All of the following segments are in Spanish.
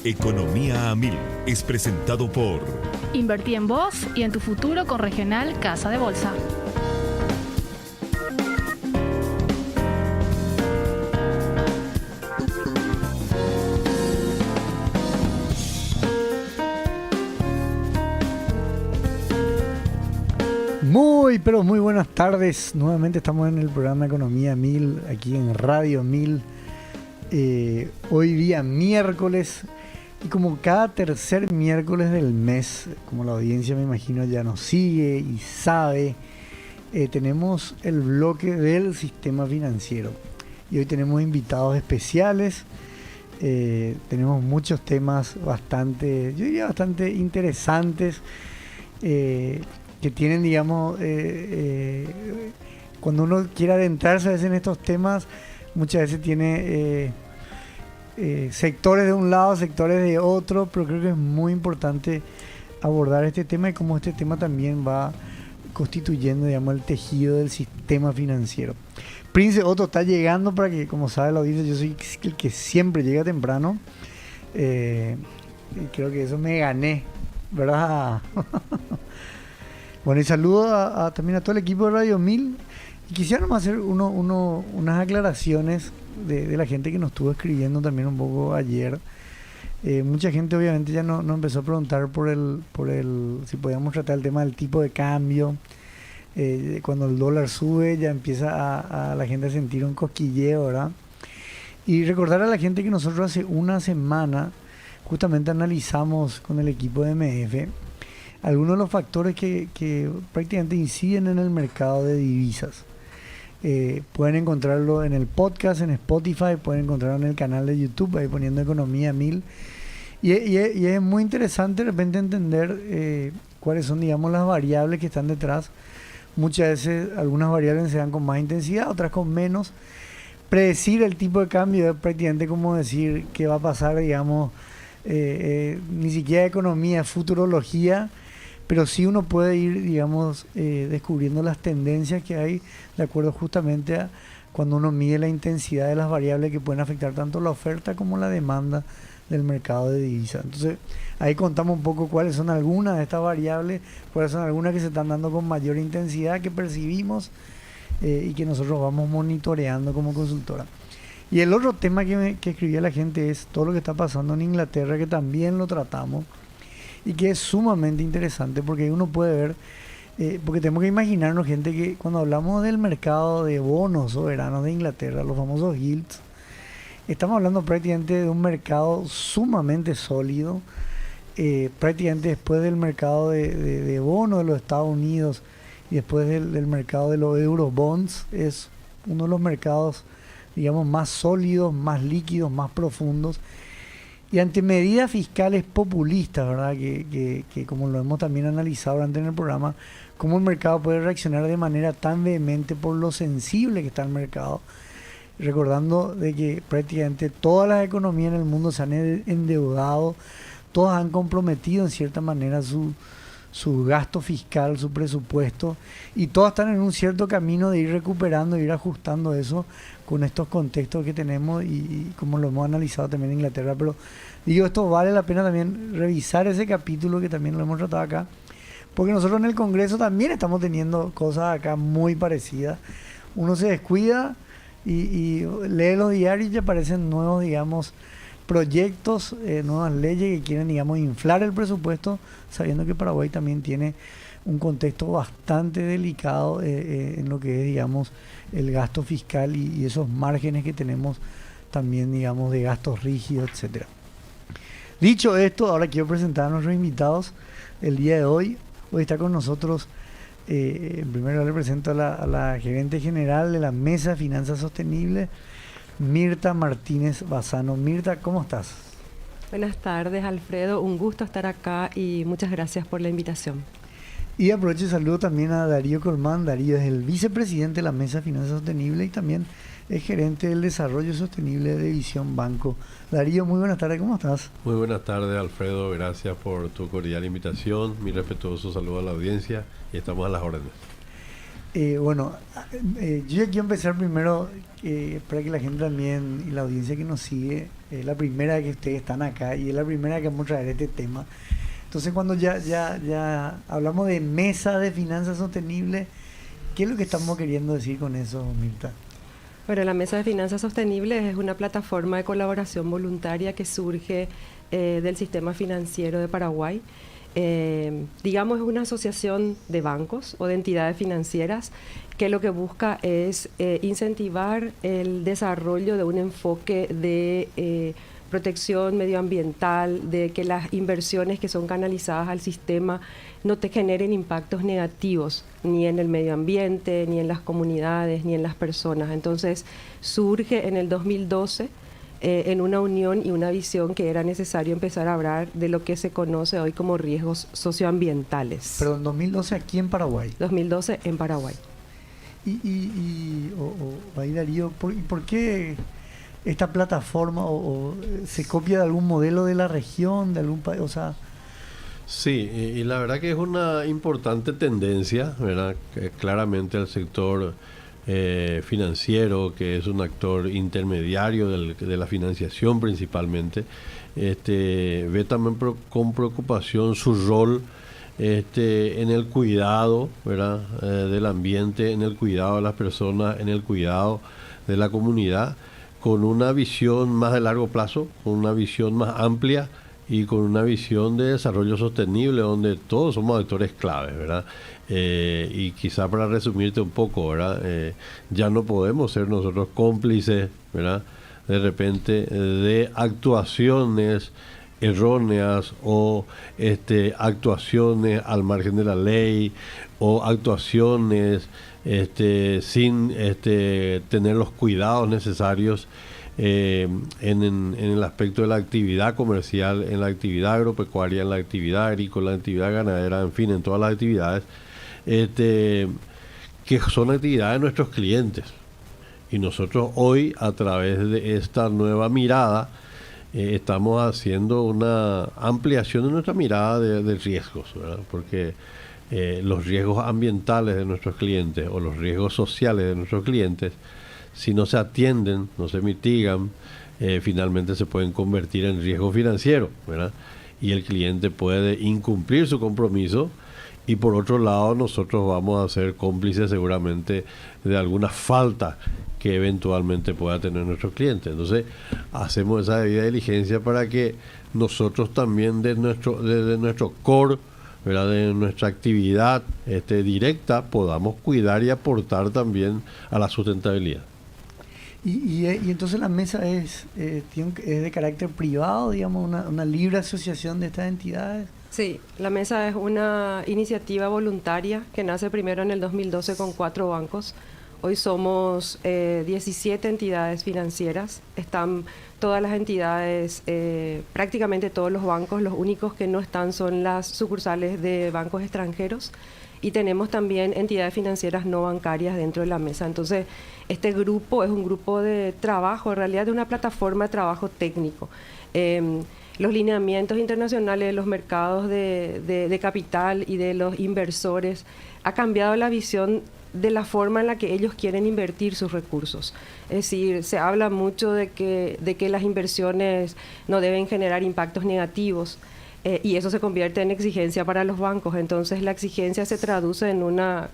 Economía a Mil es presentado por Invertí en vos y en tu futuro con Regional Casa de Bolsa. Pero muy buenas tardes. Nuevamente estamos en el programa Economía 1000, aquí en Radio 1000. Hoy día miércoles, y como cada tercer miércoles del mes, como la audiencia me imagino ya nos sigue y sabe, tenemos el bloque del sistema financiero. Y hoy tenemos invitados especiales. Tenemos muchos temas bastante interesantes. Que tienen, digamos, cuando uno quiere adentrarse a veces en estos temas, muchas veces tiene sectores de un lado, sectores de otro, pero creo que es muy importante abordar este tema y cómo este tema también va constituyendo, digamos, el tejido del sistema financiero. Prince Otto está llegando para que, como sabe la audiencia, yo soy el que siempre llega temprano. Y creo que eso me gané, ¿verdad? Bueno, y saludo también a todo el equipo de Radio 1000. Y quisiera nomás hacer unas aclaraciones de la gente que nos estuvo escribiendo también un poco ayer. Mucha gente obviamente ya no empezó a preguntar por si podíamos tratar el tema del tipo de cambio. Cuando el dólar sube ya empieza a la gente a sentir un cosquilleo, ¿verdad? Y recordar a la gente que nosotros hace una semana justamente analizamos con el equipo de MF algunos de los factores que prácticamente inciden en el mercado de divisas. Pueden encontrarlo en el podcast, en Spotify, pueden encontrarlo en el canal de YouTube, ahí poniendo Economía 1000. Y es muy interesante de repente entender cuáles son, digamos, las variables que están detrás. Muchas veces algunas variables se dan con más intensidad, otras con menos. Predecir el tipo de cambio es prácticamente como decir qué va a pasar, digamos, ni siquiera economía, futurología. Pero sí uno puede ir, digamos, descubriendo las tendencias que hay de acuerdo justamente a cuando uno mide la intensidad de las variables que pueden afectar tanto la oferta como la demanda del mercado de divisas. Entonces, ahí contamos un poco cuáles son algunas de estas variables, cuáles son algunas que se están dando con mayor intensidad que percibimos y que nosotros vamos monitoreando como consultora. Y el otro tema que escribía la gente es todo lo que está pasando en Inglaterra, que también lo tratamos. Y que es sumamente interesante porque uno puede ver, porque tenemos que imaginarnos, gente, que cuando hablamos del mercado de bonos soberanos de Inglaterra, los famosos gilts, estamos hablando prácticamente de un mercado sumamente sólido, prácticamente después del mercado de bonos de los Estados Unidos y después del mercado de los Eurobonds, es uno de los mercados, digamos, más sólidos, más líquidos, más profundos. Y ante medidas fiscales populistas, ¿verdad? Que como lo hemos también analizado durante el programa, cómo el mercado puede reaccionar de manera tan vehemente por lo sensible que está el mercado, recordando de que prácticamente todas las economías en el mundo se han endeudado, todas han comprometido en cierta manera su gasto fiscal, su presupuesto, y todas están en un cierto camino de ir recuperando, de ir ajustando eso con estos contextos que tenemos y como lo hemos analizado también en Inglaterra. Pero digo, esto vale la pena también revisar ese capítulo que también lo hemos tratado acá, porque nosotros en el Congreso también estamos teniendo cosas acá muy parecidas. Uno se descuida y lee los diarios y aparecen nuevos, digamos, proyectos, nuevas leyes que quieren, digamos, inflar el presupuesto, sabiendo que Paraguay también tiene un contexto bastante delicado en lo que es, digamos, el gasto fiscal y esos márgenes que tenemos también, digamos, de gastos rígidos, etcétera. Dicho esto, ahora quiero presentar a nuestros invitados el día de hoy. Hoy está con nosotros, en primer lugar le presento a la gerente general de la Mesa de Finanzas Sostenibles, Mirta Martínez Bassano. Mirta, ¿cómo estás? Buenas tardes, Alfredo. Un gusto estar acá y muchas gracias por la invitación. Y aprovecho y saludo también a Darío Colmán. Darío es el vicepresidente de la Mesa de Finanzas Sostenibles y también es gerente del Desarrollo Sostenible de Visión Banco. Darío, muy buenas tardes, ¿cómo estás? Muy buenas tardes, Alfredo. Gracias por tu cordial invitación. Mi respetuoso saludo a la audiencia y estamos a las órdenes. Yo ya quiero empezar primero para que la gente también y la audiencia que nos sigue, es la primera vez que ustedes están acá y es la primera vez que vamos a traer este tema. Entonces, cuando ya hablamos de mesa de finanzas sostenibles, ¿qué es lo que estamos queriendo decir con eso, Mirta? Bueno, la Mesa de Finanzas Sostenibles es una plataforma de colaboración voluntaria que surge del sistema financiero de Paraguay. Digamos, es una asociación de bancos o de entidades financieras que lo que busca es incentivar el desarrollo de un enfoque de protección medioambiental, de que las inversiones que son canalizadas al sistema no te generen impactos negativos ni en el medio ambiente, ni en las comunidades, ni en las personas. Entonces surge en el 2012 en una unión y una visión que era necesario empezar a hablar de lo que se conoce hoy como riesgos socioambientales. Pero en 2012 aquí en Paraguay. 2012 en Paraguay. Ahí Darío, ¿por qué esta plataforma o se copia de algún modelo de la región, de algún país? O sea, Sí, y la verdad que es una importante tendencia, ¿verdad? Que claramente el sector financiero, que es un actor intermediario de la financiación principalmente, ve también con preocupación su rol en el cuidado, ¿verdad? Del ambiente, en el cuidado de las personas, en el cuidado de la comunidad, con una visión más de largo plazo, con una visión más amplia y con una visión de desarrollo sostenible donde todos somos actores claves, ¿verdad? Y quizá para resumirte un poco, ¿verdad? Ya no podemos ser nosotros cómplices, ¿verdad? De repente de actuaciones erróneas o actuaciones al margen de la ley o actuaciones sin tener los cuidados necesarios en el aspecto de la actividad comercial, en la actividad agropecuaria, en la actividad agrícola, en la actividad ganadera, en fin, en todas las actividades que son actividades de nuestros clientes. Y nosotros hoy, a través de esta nueva mirada, estamos haciendo una ampliación de nuestra mirada de riesgos, ¿verdad? Porque los riesgos ambientales de nuestros clientes o los riesgos sociales de nuestros clientes, si no se atienden, no se mitigan, finalmente se pueden convertir en riesgo financiero, ¿verdad? Y el cliente puede incumplir su compromiso y por otro lado nosotros vamos a ser cómplices seguramente de alguna falta que eventualmente pueda tener nuestro cliente. Entonces hacemos esa debida diligencia para que nosotros también desde nuestro core, ¿verdad? De nuestra actividad directa podamos cuidar y aportar también a la sustentabilidad. Y entonces la mesa es de carácter privado, digamos, una libre asociación de estas entidades. Sí, la mesa es una iniciativa voluntaria que nace primero en el 2012 con 4 bancos. Hoy somos 17 entidades financieras. Están todas las entidades, prácticamente todos los bancos. Los únicos que no están son las sucursales de bancos extranjeros. Y tenemos también entidades financieras no bancarias dentro de la mesa. Entonces, este grupo es un grupo de trabajo, en realidad de una plataforma de trabajo técnico. Los lineamientos internacionales de los mercados de capital y de los inversores ha cambiado la visión de la forma en la que ellos quieren invertir sus recursos. Es decir, se habla mucho de que las inversiones no deben generar impactos negativos. Y eso se convierte en exigencia para los bancos. Entonces la exigencia se traduce en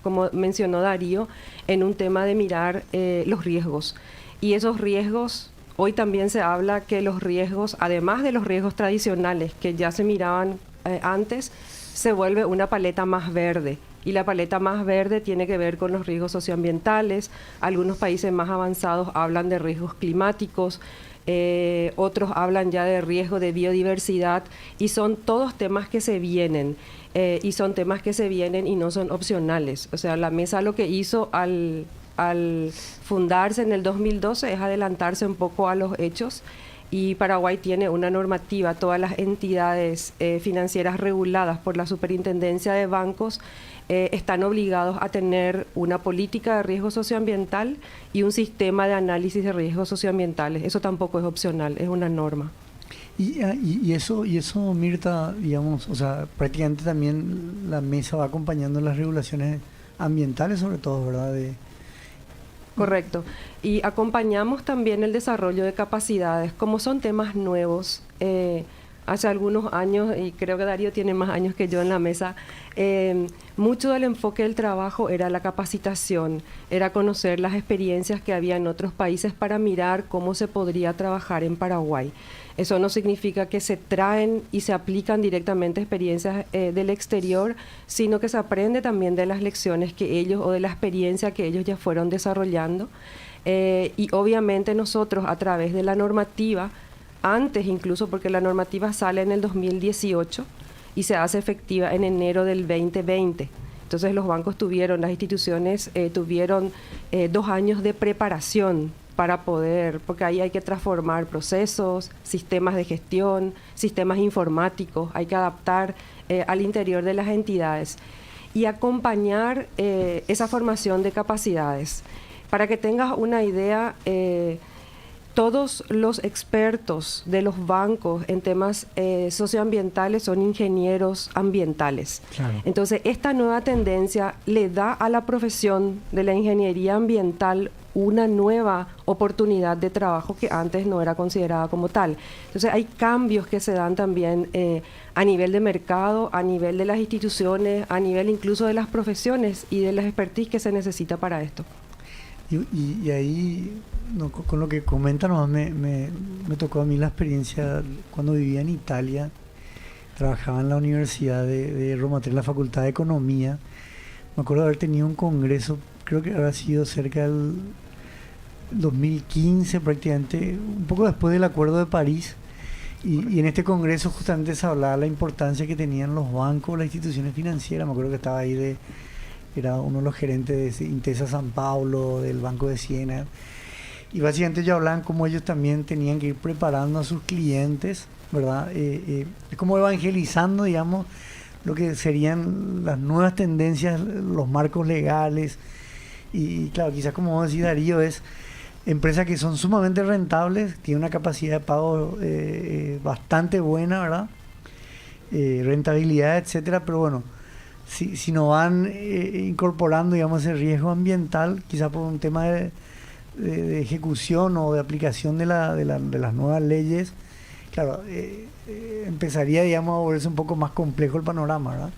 como mencionó Darío, en un tema de mirar los riesgos. Y esos riesgos, hoy también se habla que los riesgos, además de los riesgos tradicionales que ya se miraban antes, se vuelve una paleta más verde. Y la paleta más verde tiene que ver con los riesgos socioambientales. Algunos países más avanzados hablan de riesgos climáticos. Otros hablan ya de riesgo de biodiversidad y son todos temas que se vienen y son temas que se vienen y no son opcionales. O sea, la mesa lo que hizo al fundarse en el 2012 es adelantarse un poco a los hechos y Paraguay tiene una normativa, todas las entidades financieras reguladas por la Superintendencia de Bancos están obligados a tener una política de riesgo socioambiental y un sistema de análisis de riesgos socioambientales. Eso tampoco es opcional, es una norma. Y eso, Mirta, digamos, o sea, prácticamente también la mesa va acompañando las regulaciones ambientales, sobre todo, ¿verdad? Correcto. Y acompañamos también el desarrollo de capacidades. Como son temas nuevos, hace algunos años, y creo que Darío tiene más años que yo en la mesa, mucho del enfoque del trabajo era la capacitación, era conocer las experiencias que había en otros países para mirar cómo se podría trabajar en Paraguay. Eso no significa que se traen y se aplican directamente experiencias del exterior, sino que se aprende también de las lecciones que ellos o de la experiencia que ellos ya fueron desarrollando. Y obviamente nosotros a través de la normativa, antes incluso porque la normativa sale en el 2018 y se hace efectiva en enero del 2020. Entonces los bancos tuvieron, las instituciones tuvieron 2 años de preparación para poder, porque ahí hay que transformar procesos, sistemas de gestión, sistemas informáticos, hay que adaptar al interior de las entidades y acompañar esa formación de capacidades. Para que tengas una idea, todos los expertos de los bancos en temas socioambientales son ingenieros ambientales. Claro. Entonces, esta nueva tendencia le da a la profesión de la ingeniería ambiental una nueva oportunidad de trabajo que antes no era considerada como tal. Entonces, hay cambios que se dan también a nivel de mercado, a nivel de las instituciones, a nivel incluso de las profesiones y de las expertise que se necesita para esto. Y ahí, no, con lo que comentan, me tocó a mí la experiencia cuando vivía en Italia. Trabajaba en la Universidad de Roma, en la Facultad de Economía. Me acuerdo de haber tenido un congreso, creo que habrá sido cerca del 2015 prácticamente, un poco después del Acuerdo de París. Y en este congreso justamente se hablaba de la importancia que tenían los bancos, las instituciones financieras. Me acuerdo que estaba ahí era uno de los gerentes de Intesa San Paulo, del Banco de Siena, y básicamente ellos hablaban cómo ellos también tenían que ir preparando a sus clientes, ¿verdad? Es como evangelizando, digamos, lo que serían las nuevas tendencias, los marcos legales, y claro, quizás como vos decís, Darío, es empresas que son sumamente rentables, tienen una capacidad de pago bastante buena, ¿verdad? Rentabilidad, etcétera, pero bueno, si no van incorporando, digamos, el riesgo ambiental, quizá por un tema de ejecución o de aplicación de las nuevas leyes, claro, empezaría, digamos, a volverse un poco más complejo el panorama, ¿verdad?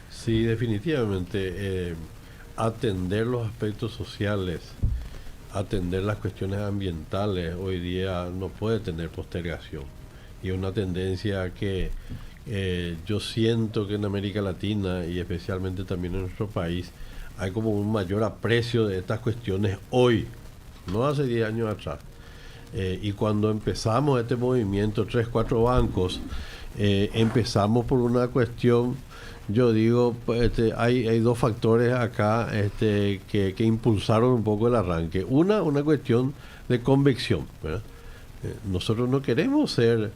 Sí, definitivamente. Atender los aspectos sociales, atender las cuestiones ambientales, hoy día no puede tener postergación. Y es una tendencia que yo siento que en América Latina y especialmente también en nuestro país hay como un mayor aprecio de estas cuestiones hoy, no hace 10 años atrás. Y cuando empezamos este movimiento, 3-4 bancos, empezamos por una cuestión, yo digo, hay 2 factores acá que impulsaron un poco el arranque. Una cuestión de convicción, ¿verdad? Nosotros no queremos ser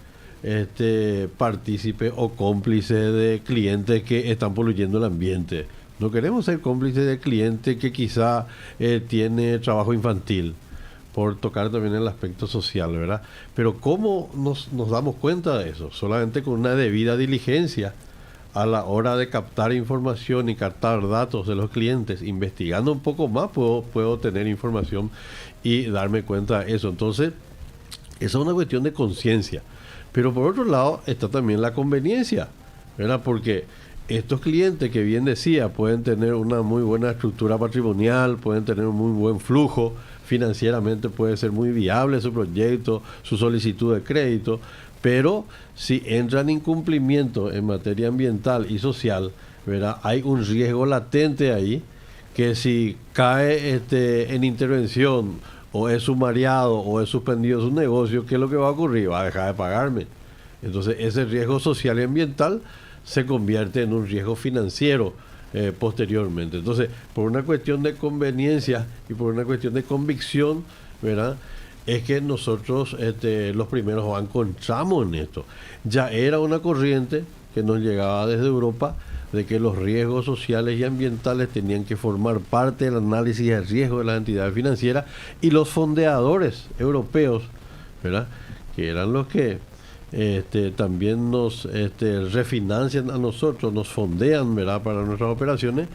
partícipe o cómplice de clientes que están poluyendo el ambiente. No queremos ser cómplices de clientes que quizá tiene trabajo infantil, por tocar también el aspecto social, ¿verdad? Pero ¿cómo nos damos cuenta de eso? Solamente con una debida diligencia a la hora de captar información y captar datos de los clientes. Investigando un poco más puedo tener información y darme cuenta de eso. Entonces, esa es una cuestión de conciencia. Pero por otro lado está también la conveniencia, ¿verdad? Porque estos clientes, que bien decía, pueden tener una muy buena estructura patrimonial, pueden tener un muy buen flujo, financieramente puede ser muy viable su proyecto, su solicitud de crédito, pero si entra en incumplimiento en materia ambiental y social, ¿verdad? Hay un riesgo latente ahí, que si cae en intervención o es sumariado o es suspendido su negocio, ¿qué es lo que va a ocurrir? Va a dejar de pagarme. Entonces ese riesgo social y ambiental se convierte en un riesgo financiero posteriormente. Entonces, por una cuestión de conveniencia y por una cuestión de convicción, ¿verdad?, es que nosotros los primeros bancos entramos en esto. Ya era una corriente que nos llegaba desde Europa de que los riesgos sociales y ambientales tenían que formar parte del análisis de riesgo de las entidades financieras, y los fondeadores europeos, ¿verdad?, que eran los que también nos refinancian a nosotros, nos fondean, ¿verdad?, para nuestras operaciones,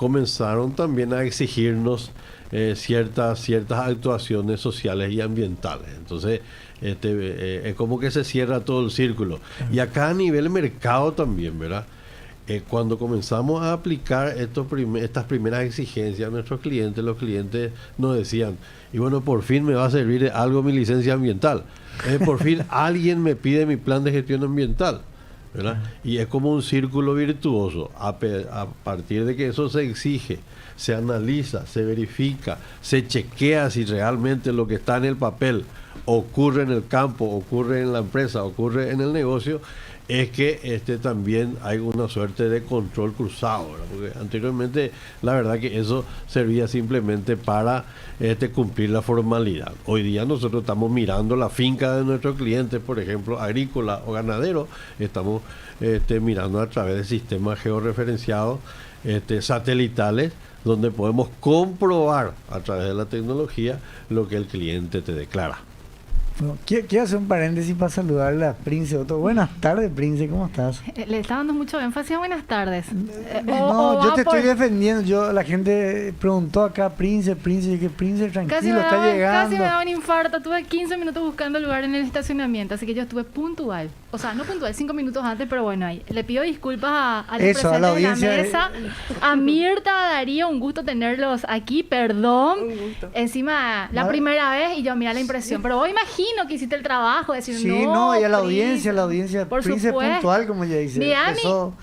comenzaron también a exigirnos ciertas actuaciones sociales y ambientales. Entonces, es como que se cierra todo el círculo. Y acá a nivel mercado también, ¿verdad? Cuando comenzamos a aplicar estas primeras exigencias a nuestros clientes, los clientes nos decían, y bueno, por fin me va a servir de algo mi licencia ambiental. Por fin alguien me pide mi plan de gestión ambiental, ¿verdad? Y es como un círculo virtuoso. A partir de que eso se exige, se analiza, se verifica, se chequea si realmente lo que está en el papel ocurre en el campo, ocurre en la empresa, ocurre en el negocio, es que también hay una suerte de control cruzado, ¿verdad? Porque anteriormente la verdad que eso servía simplemente para cumplir la formalidad. Hoy día nosotros estamos mirando la finca de nuestros clientes, por ejemplo, agrícola o ganadero, estamos mirando a través de sistemas georreferenciados satelitales, donde podemos comprobar a través de la tecnología lo que el cliente te declara. Bueno, quiero hacer un paréntesis para saludarle a Prince Otto. Buenas tardes, Prince, ¿cómo estás? Le está dando mucho énfasis a buenas tardes. No, yo te estoy defendiendo. La gente preguntó acá, Prince, y que Prince tranquilo, está llegando. Casi me da un infarto. Tuve 15 minutos buscando lugar en el estacionamiento, así que yo estuve puntual. O sea, no puntual, 5 minutos antes, pero bueno, ahí. Le pido disculpas a los presentes a la audiencia, de la mesa. A Mirta, a Darío, un gusto tenerlos aquí, perdón. Un gusto. Encima, la primera vez, y yo, mira la impresión. Pero vos imagino que hiciste el trabajo, decir, sí, no, y a la audiencia, por Prince es supuesto. puntual, como ella dice.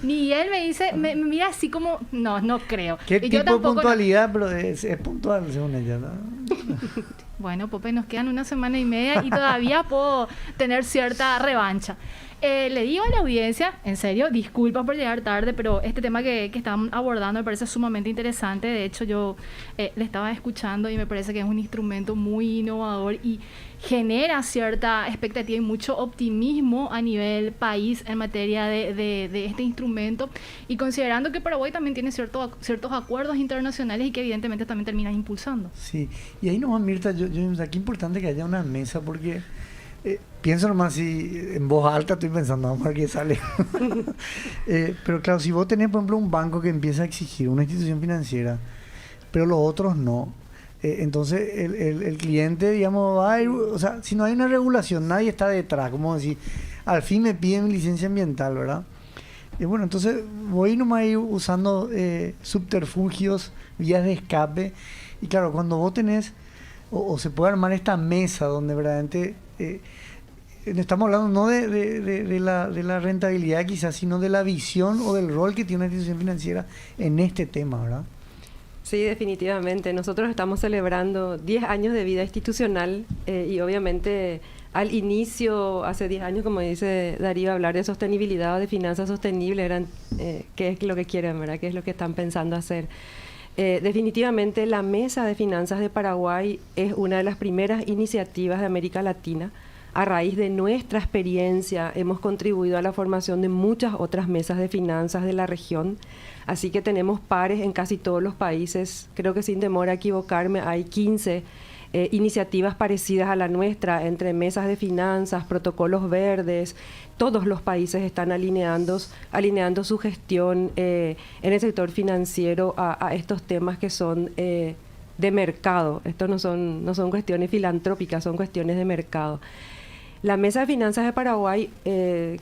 Ni él me dice, me mira así como, no creo. ¿Qué y tipo yo tampoco, de puntualidad? Pero es puntual, según ella, ¿no? Bueno, Pope, nos quedan 1 semana y media y todavía puedo tener cierta revancha. Le digo a la audiencia, en serio, disculpas por llegar tarde, pero este tema que están abordando me parece sumamente interesante. De hecho, yo le estaba escuchando y me parece que es un instrumento muy innovador y genera cierta expectativa y mucho optimismo a nivel país en materia de este instrumento, y considerando que Paraguay también tiene ciertos acuerdos internacionales y que evidentemente también terminan impulsando. Sí, y ahí nomás, Mirta, yo aquí importante que haya una mesa, porque pienso nomás, si en voz alta estoy pensando, vamos a ver qué sale. Pero claro, si vos tenés, por ejemplo, un banco que empieza a exigir, una institución financiera, pero los otros no, entonces el cliente, digamos, va a ir, o sea, si no hay una regulación, nadie está detrás, como decir, al fin me piden mi licencia ambiental, ¿verdad? Y bueno, entonces voy nomás a ir usando subterfugios, vías de escape, y claro, cuando vos tenés, o se puede armar esta mesa donde verdaderamente estamos hablando no de la rentabilidad quizás, sino de la visión o del rol que tiene una institución financiera en este tema, ¿verdad? Sí, definitivamente. Nosotros estamos celebrando 10 años de vida institucional y obviamente al inicio, hace 10 años, como dice Darío, hablar de sostenibilidad o de finanzas sostenibles eran qué es lo que quieren, ¿verdad? ¿Qué es lo que están pensando hacer? Definitivamente la Mesa de Finanzas de Paraguay es una de las primeras iniciativas de América Latina. A raíz de nuestra experiencia hemos contribuido a la formación de muchas otras mesas de finanzas de la región, así que tenemos pares en casi todos los países. Creo que sin temor a equivocarme hay 15 iniciativas parecidas a la nuestra, entre mesas de finanzas, protocolos verdes. Todos los países están alineando su gestión en el sector financiero a estos temas que son de mercado. Estos no son cuestiones filantrópicas, son cuestiones de mercado. La Mesa de Finanzas de Paraguay,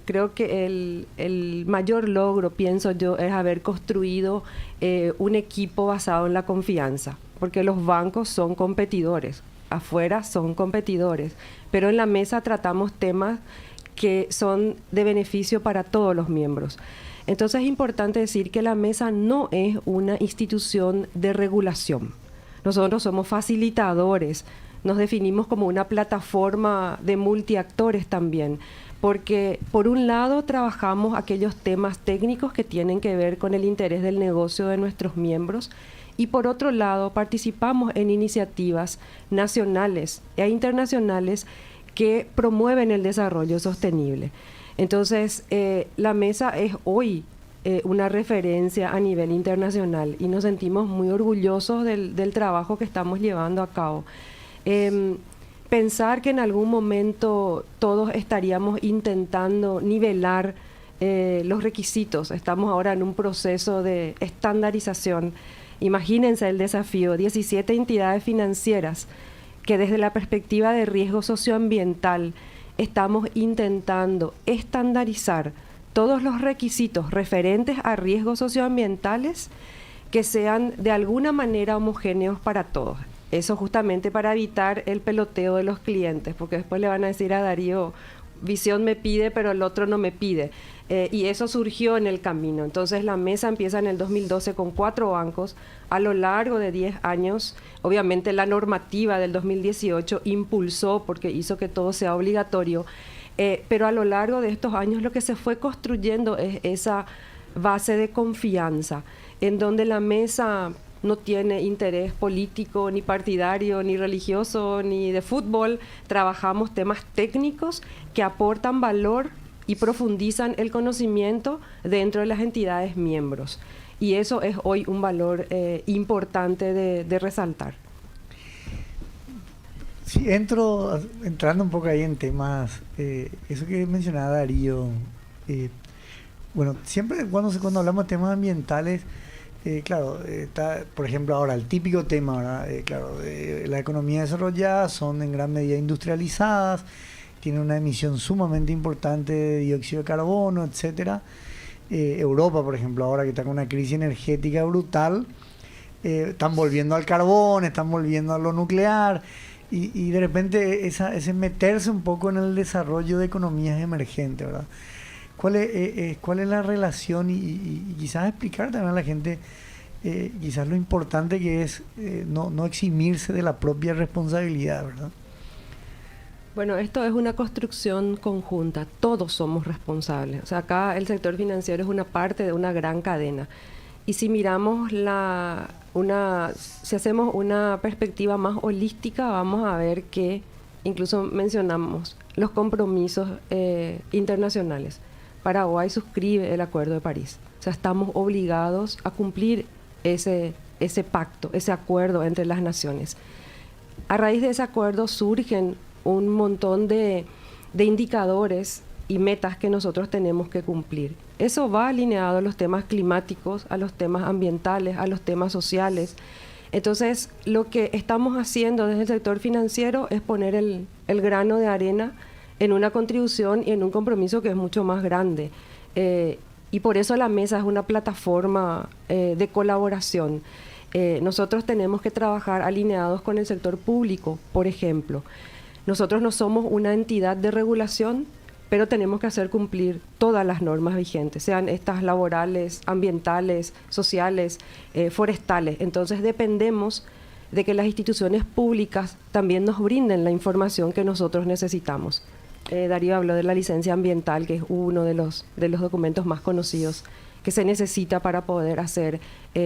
creo que el mayor logro, pienso yo, es haber construido un equipo basado en la confianza, porque los bancos son competidores, afuera son competidores, pero en la mesa tratamos temas que son de beneficio para todos los miembros. Entonces es importante decir que la mesa no es una institución de regulación. Nosotros somos facilitadores, nos definimos como una plataforma de multiactores también, porque por un lado trabajamos aquellos temas técnicos que tienen que ver con el interés del negocio de nuestros miembros, y por otro lado participamos en iniciativas nacionales e internacionales que promueven el desarrollo sostenible. Entonces, la mesa es hoy una referencia a nivel internacional y nos sentimos muy orgullosos del trabajo que estamos llevando a cabo. Pensar que en algún momento todos estaríamos intentando nivelar los requisitos. Estamos ahora en un proceso de estandarización. Imagínense el desafío, 17 entidades financieras que desde la perspectiva de riesgo socioambiental estamos intentando estandarizar todos los requisitos referentes a riesgos socioambientales que sean de alguna manera homogéneos para todos. Eso justamente para evitar el peloteo de los clientes, porque después le van a decir a Darío, Visión me pide, pero el otro no me pide. Y eso surgió en el camino. Entonces la mesa empieza en el 2012 con 4 bancos. A lo largo de 10 años, obviamente la normativa del 2018 impulsó porque hizo que todo sea obligatorio. Pero a lo largo de estos años lo que se fue construyendo es esa base de confianza, en donde la mesa no tiene interés político, ni partidario, ni religioso, ni de fútbol. Trabajamos temas técnicos que aportan valor y profundizan el conocimiento dentro de las entidades miembros. Y eso es hoy un valor importante de resaltar. Sí, entrando un poco ahí en temas, eso que mencionaba Darío, bueno, siempre cuando hablamos de temas ambientales, claro, está, por ejemplo, ahora el típico tema, ¿verdad? Claro, la economía desarrollada son en gran medida industrializadas, tienen una emisión sumamente importante de dióxido de carbono, etcétera. Europa, por ejemplo, ahora que está con una crisis energética brutal, están volviendo al carbón, están volviendo a lo nuclear, y de repente ese meterse un poco en el desarrollo de economías emergentes, ¿verdad? ¿Cuál es la relación y quizás explicar también a la gente quizás lo importante que es no eximirse de la propia responsabilidad, ¿verdad? Bueno, esto es una construcción conjunta, todos somos responsables. O sea, acá el sector financiero es una parte de una gran cadena. Y si miramos si hacemos una perspectiva más holística, vamos a ver que incluso mencionamos los compromisos internacionales. Paraguay suscribe el Acuerdo de París. O sea, estamos obligados a cumplir ese pacto, ese acuerdo entre las naciones. A raíz de ese acuerdo surgen un montón de indicadores y metas que nosotros tenemos que cumplir. Eso va alineado a los temas climáticos, a los temas ambientales, a los temas sociales. Entonces, lo que estamos haciendo desde el sector financiero es poner el grano de arena en una contribución y en un compromiso que es mucho más grande. Y por eso la mesa es una plataforma de colaboración. Nosotros tenemos que trabajar alineados con el sector público, por ejemplo. Nosotros no somos una entidad de regulación, pero tenemos que hacer cumplir todas las normas vigentes, sean estas laborales, ambientales, sociales, forestales. Entonces dependemos de que las instituciones públicas también nos brinden la información que nosotros necesitamos. Darío habló de la licencia ambiental, que es uno de los documentos más conocidos que se necesita para poder hacer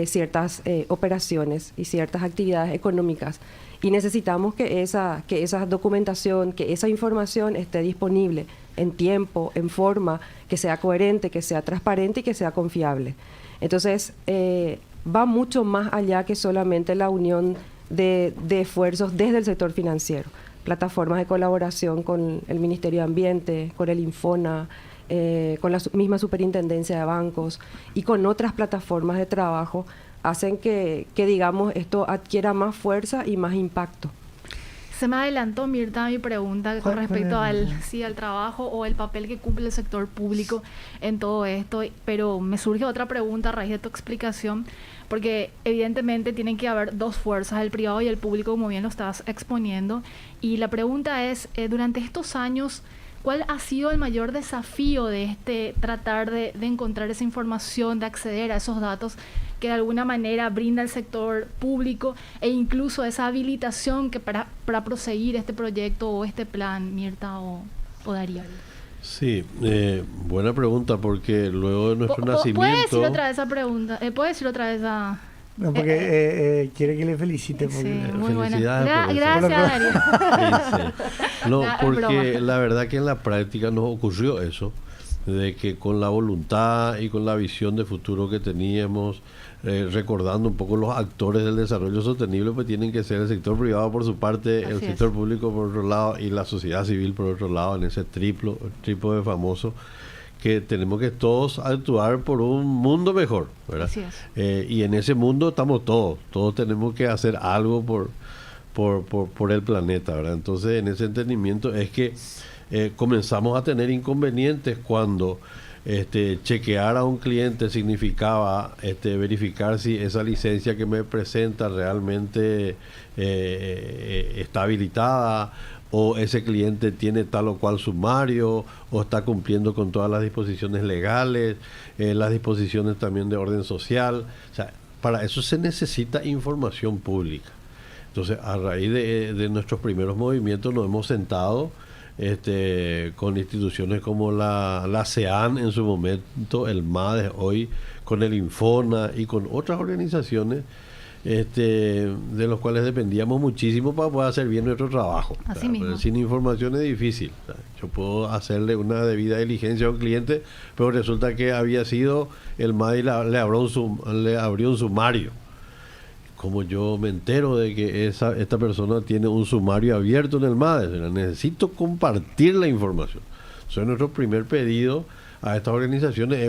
ciertas operaciones y ciertas actividades económicas. Y necesitamos que esa documentación, que esa información esté disponible en tiempo, en forma, que sea coherente, que sea transparente y que sea confiable. Entonces, va mucho más allá que solamente la unión de esfuerzos desde el sector financiero. Plataformas de colaboración con el Ministerio de Ambiente, con el Infona, con la misma Superintendencia de Bancos y con otras plataformas de trabajo hacen que digamos, esto adquiera más fuerza y más impacto. Se me adelantó, Mirta, mi pregunta con respecto al trabajo o el papel que cumple el sector público en todo esto, pero me surge otra pregunta a raíz de tu explicación, porque evidentemente tienen que haber dos fuerzas, el privado y el público, como bien lo estás exponiendo, y la pregunta es, durante estos años, ¿cuál ha sido el mayor desafío de tratar de encontrar esa información, de acceder a esos datos que de alguna manera brinda el sector público e incluso esa habilitación que para proseguir este proyecto o este plan, Mirta o Darío? Sí, buena pregunta, porque luego de nuestro nacimiento... ¿Puedes decir otra vez esa pregunta? ¿Puedes decir otra vez esa...? No, porque quiere que le felicite. Porque Sí, muy buena. Felicidades por eso. Gracias, Darío. Sí. No, porque la verdad que en la práctica nos ocurrió eso, de que con la voluntad y con la visión de futuro que teníamos, recordando un poco los actores del desarrollo sostenible, pues tienen que ser el sector privado por su parte, el sector público por otro lado y la sociedad civil por otro lado, en ese trípode famoso que tenemos que todos actuar por un mundo mejor, ¿verdad? Así es. Y en ese mundo estamos todos tenemos que hacer algo por el planeta, ¿verdad? Entonces, en ese entendimiento es que comenzamos a tener inconvenientes cuando chequear a un cliente significaba verificar si esa licencia que me presenta realmente está habilitada, o ese cliente tiene tal o cual sumario, o está cumpliendo con todas las disposiciones legales, las disposiciones también de orden social. O sea, para eso se necesita información pública. Entonces, a raíz de nuestros primeros movimientos nos hemos sentado con instituciones como la CEAN en su momento, el MADES hoy, con el Infona y con otras organizaciones de los cuales dependíamos muchísimo para poder hacer bien nuestro trabajo. Así mismo. Sin información es difícil. Yo puedo hacerle una debida diligencia a un cliente, pero resulta que había sido el MADES le abrió un sumario. Como yo me entero de que esta persona tiene un sumario abierto en el MADES, necesito compartir la información. Eso es nuestro primer pedido a estas organizaciones,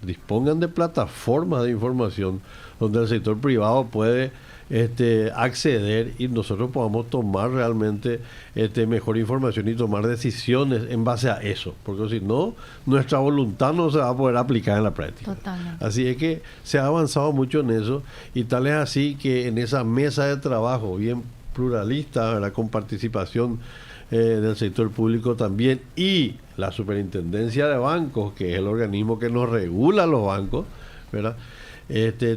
dispongan de plataformas de información donde el sector privado puede acceder y nosotros podamos tomar realmente mejor información y tomar decisiones en base a eso, porque si no, nuestra voluntad no se va a poder aplicar en la práctica. Totalmente. Así es que se ha avanzado mucho en eso, y tal es así que en esa mesa de trabajo bien pluralista, ¿verdad?, con participación del sector público también, y la Superintendencia de Bancos, que es el organismo que nos regula los bancos, ¿verdad?,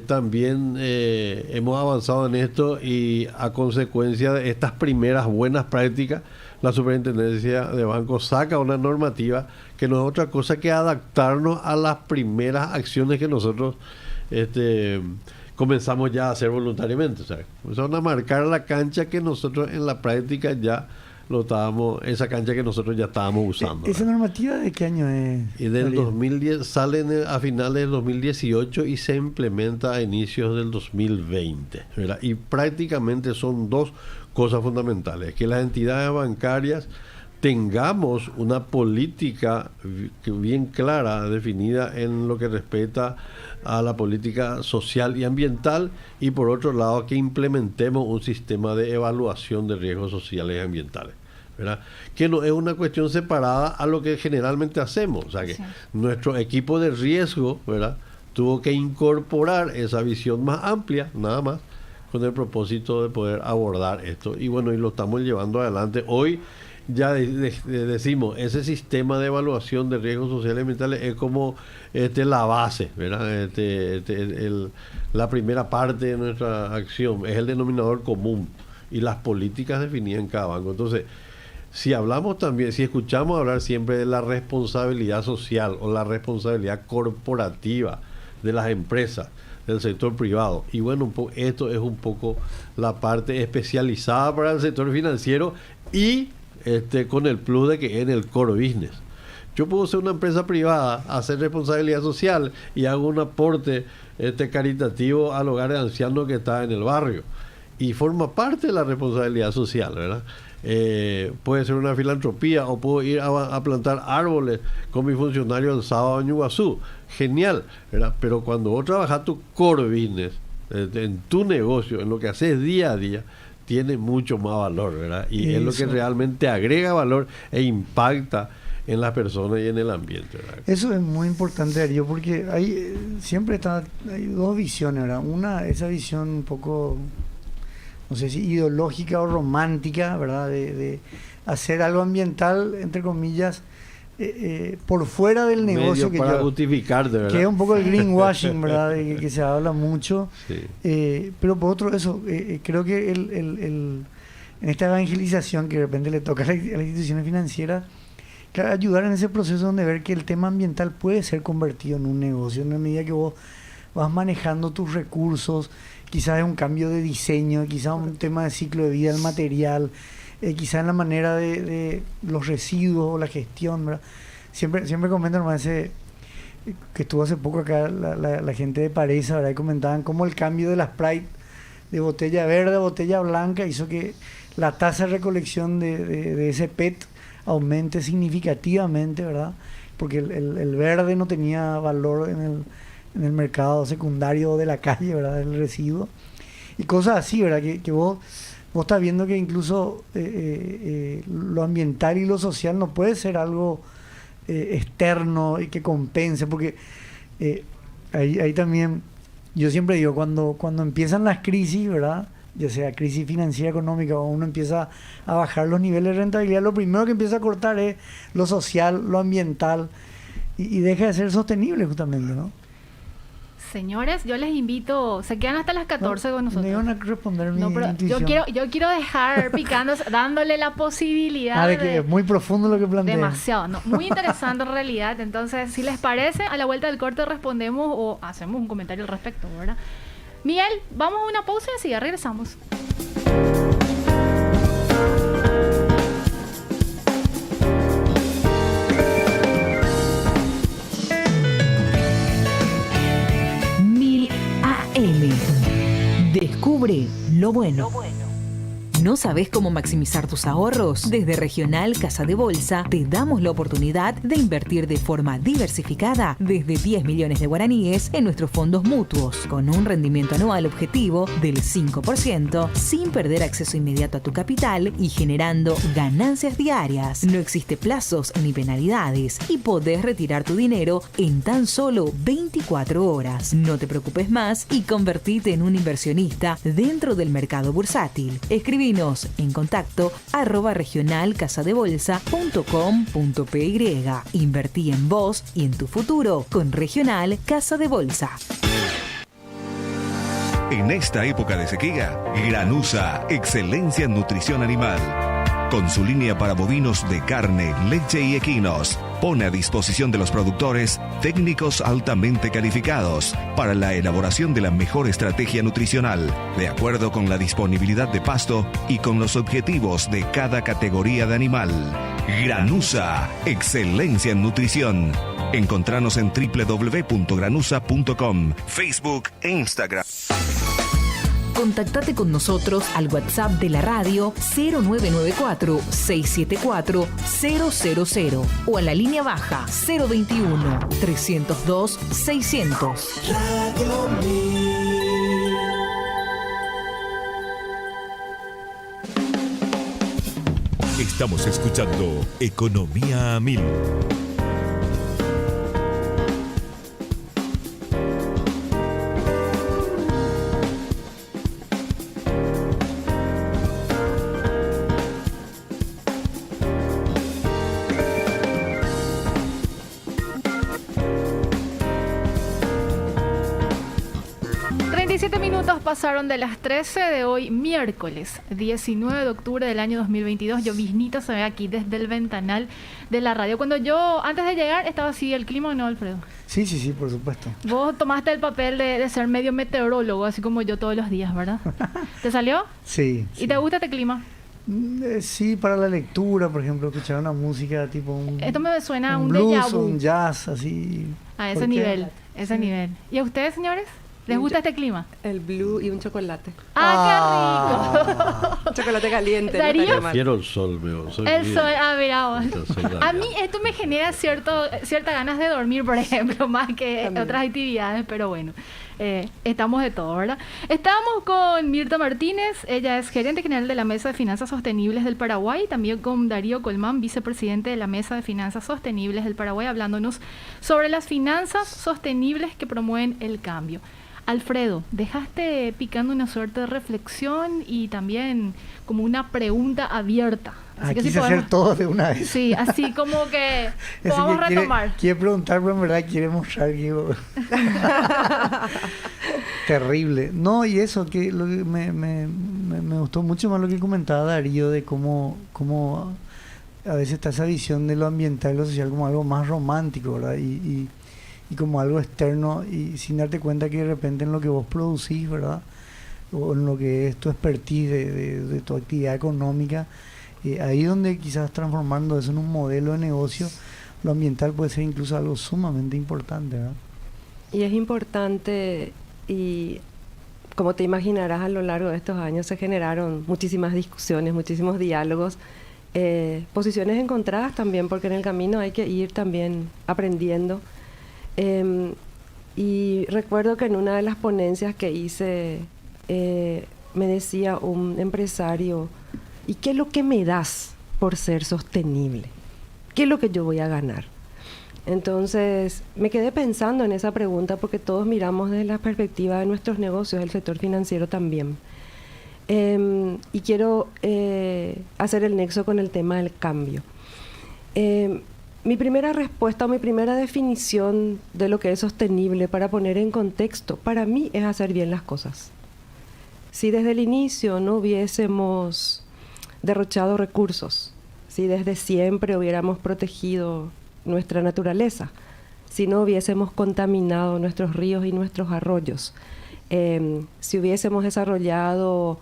también hemos avanzado en esto, y a consecuencia de estas primeras buenas prácticas, la Superintendencia de Bancos saca una normativa que no es otra cosa que adaptarnos a las primeras acciones que nosotros comenzamos ya a hacer voluntariamente. O sea, comenzamos a marcar la cancha que nosotros en la práctica ya esa cancha que nosotros ya estábamos usando. ¿Esa normativa de qué año es? Y del 2010 sale a finales del 2018 y se implementa a inicios del 2020, ¿verdad? Y prácticamente son dos cosas fundamentales: que las entidades bancarias tengamos una política bien clara, definida en lo que respecta a la política social y ambiental, y por otro lado que implementemos un sistema de evaluación de riesgos sociales y ambientales, ¿verdad? Que no es una cuestión separada a lo que generalmente hacemos. O sea que nuestro equipo de riesgo, ¿verdad?, tuvo que incorporar esa visión más amplia, nada más, con el propósito de poder abordar esto. Y bueno, y lo estamos llevando adelante. Hoy ya decimos, ese sistema de evaluación de riesgos sociales y ambientales es como la base, ¿verdad? La primera parte de nuestra acción, es el denominador común, y las políticas definidas en cada banco. Entonces, si escuchamos hablar siempre de la responsabilidad social o la responsabilidad corporativa de las empresas, del sector privado, y bueno, esto es un poco la parte especializada para el sector financiero, y con el plus de que en el core business. Yo puedo ser una empresa privada, hacer responsabilidad social y hago un aporte caritativo al hogar de ancianos que está en el barrio, y forma parte de la responsabilidad social, ¿verdad? Puede ser una filantropía, o puedo ir a plantar árboles con mi funcionario el sábado en Iguazú. Genial, ¿verdad? Pero cuando vos trabajas tu core business, en tu negocio, en lo que haces día a día, tiene mucho más valor, ¿verdad? Y es lo que realmente agrega valor e impacta en las personas y en el ambiente, ¿verdad? Eso es muy importante, Darío, porque hay dos visiones, ¿verdad? Una, esa visión un poco, no sé si ideológica o romántica, ¿verdad?, de hacer algo ambiental, entre comillas, por fuera del negocio, medio para justificarte, ¿verdad? Que es un poco el greenwashing, ¿verdad?, de que se habla mucho. Sí. Pero por otro, creo que en esta evangelización que de repente le toca a las instituciones financieras, claro, ayudar en ese proceso donde ver que el tema ambiental puede ser convertido en un negocio, en la medida que vos vas manejando tus recursos, quizás es un cambio de diseño, quizás un tema de ciclo de vida del material, quizás en la manera de los residuos o la gestión, ¿verdad? Siempre comento nomás que estuvo hace poco acá la gente de Paresa, ¿verdad?, y comentaban cómo el cambio de la Sprite de botella verde a botella blanca hizo que la tasa de recolección de ese PET aumente significativamente, ¿verdad? porque el verde no tenía valor en el mercado secundario de la calle, ¿verdad? El residuo. Y cosas así, ¿verdad? Que vos estás viendo que incluso lo ambiental y lo social no puede ser algo externo y que compense, porque ahí también, yo siempre digo, cuando empiezan las crisis, ¿verdad? Ya sea crisis financiera, económica, o uno empieza a bajar los niveles de rentabilidad, lo primero que empieza a cortar es lo social, lo ambiental, y deja de ser sostenible justamente, ¿no? Señores, yo les invito, se quedan hasta las 14 con nosotros. Me iban a responder mi Pero intuición. yo quiero dejar picando, dándole la posibilidad de que es muy profundo lo que plantea. Demasiado, no, muy interesante en realidad. Entonces, si les parece, a la vuelta del corte respondemos o hacemos un comentario al respecto, ¿verdad? Miguel, vamos a una pausa y así regresamos. Descubre lo bueno. ¿No sabes cómo maximizar tus ahorros? Desde Regional Casa de Bolsa te damos la oportunidad de invertir de forma diversificada desde 10 millones de guaraníes en nuestros fondos mutuos, con un rendimiento anual objetivo del 5%, sin perder acceso inmediato a tu capital y generando ganancias diarias. No existe plazos ni penalidades y podés retirar tu dinero en tan solo 24 horas. No te preocupes más y convertite en un inversionista dentro del mercado bursátil. Escribinos en contacto @regionalcasadebolsa.com.py. Invertí en vos y en tu futuro con Regional Casa de Bolsa. En esta época de sequía, Granusa, excelencia en nutrición animal. Con su línea para bovinos de carne, leche y equinos, pone a disposición de los productores técnicos altamente calificados para la elaboración de la mejor estrategia nutricional, de acuerdo con la disponibilidad de pasto y con los objetivos de cada categoría de animal. Granusa, excelencia en nutrición. Encontranos en www.granusa.com, Facebook e Instagram. Contactate con nosotros al WhatsApp de la radio 0994-674-000 o a la línea baja 021-302-600. Estamos escuchando Economía a Mil. Pasaron de las 13 de hoy, miércoles 19 de octubre del año 2022. Lloviznita se ve aquí desde el ventanal de la radio. Cuando yo, antes de llegar, estaba así el clima, ¿o no, Alfredo? Sí, por supuesto. Vos tomaste el papel de ser medio meteorólogo, así como yo todos los días, ¿verdad? ¿Te salió? Sí. ¿Y te gusta este clima? Sí, para la lectura, por ejemplo, escuchar una música tipo Esto me suena a un blues, déjà vu. un jazz, así. A ese nivel, nivel. ¿Y a ustedes, señores? ¿Les gusta este clima? El blue y un chocolate. ¡Ah, qué rico! Chocolate caliente. ¿Darío? No Prefiero el sol, veo. El sol, mira vos. A mí esto me genera ciertas ganas de dormir, por ejemplo, más que También. otras actividades, pero bueno, estamos de todo, ¿verdad? Estamos con Mirta Martínez, ella es gerente general de la Mesa de Finanzas Sostenibles del Paraguay, también con Darío Colmán, vicepresidente de la Mesa de Finanzas Sostenibles del Paraguay, hablándonos sobre las finanzas sostenibles que promueven el cambio. Alfredo, dejaste picando una suerte de reflexión y también como una pregunta abierta. Así que quise podemos hacer todo de una vez. Sí, así como que Así podamos que retomar. Quiere preguntar, pero en verdad quiere mostrar que... Terrible. No, y eso, que lo que me gustó mucho más lo que comentaba Darío de cómo a veces está esa visión de lo ambiental y lo social como algo más romántico, ¿verdad? Y como algo externo y sin darte cuenta que de repente en lo que vos producís, ¿verdad? O en lo que es tu expertise de tu actividad económica, ahí donde quizás transformando eso en un modelo de negocio, lo ambiental puede ser incluso algo sumamente importante, ¿verdad? Y es importante, y como te imaginarás, a lo largo de estos años se generaron muchísimas discusiones, muchísimos diálogos, posiciones encontradas también, porque en el camino hay que ir también aprendiendo. Y recuerdo que en una de las ponencias que hice, me decía un empresario, ¿y qué es lo que me das por ser sostenible? ¿Qué es lo que yo voy a ganar? Entonces, me quedé pensando en esa pregunta porque todos miramos desde la perspectiva de nuestros negocios, el sector financiero también. Y quiero hacer el nexo con el tema del cambio. Mi primera respuesta o mi primera definición de lo que es sostenible, para poner en contexto, para mí es hacer bien las cosas. Si desde el inicio no hubiésemos derrochado recursos, si desde siempre hubiéramos protegido nuestra naturaleza, si no hubiésemos contaminado nuestros ríos y nuestros arroyos, si hubiésemos desarrollado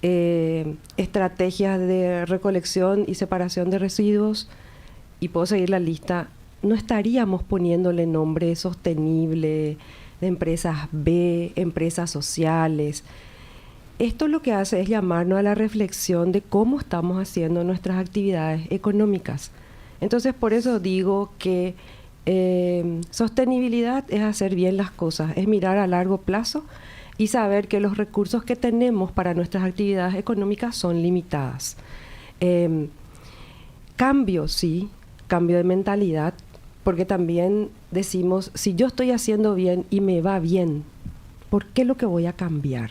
estrategias de recolección y separación de residuos, y puedo seguir la lista, no estaríamos poniéndole nombre sostenible, de empresas B, empresas sociales. Esto lo que hace es llamarnos a la reflexión de cómo estamos haciendo nuestras actividades económicas. Entonces, por eso digo que sostenibilidad es hacer bien las cosas, es mirar a largo plazo y saber que los recursos que tenemos para nuestras actividades económicas son limitadas. Cambio, sí, cambio de mentalidad, porque también decimos, si yo estoy haciendo bien y me va bien, ¿por qué lo que voy a cambiar?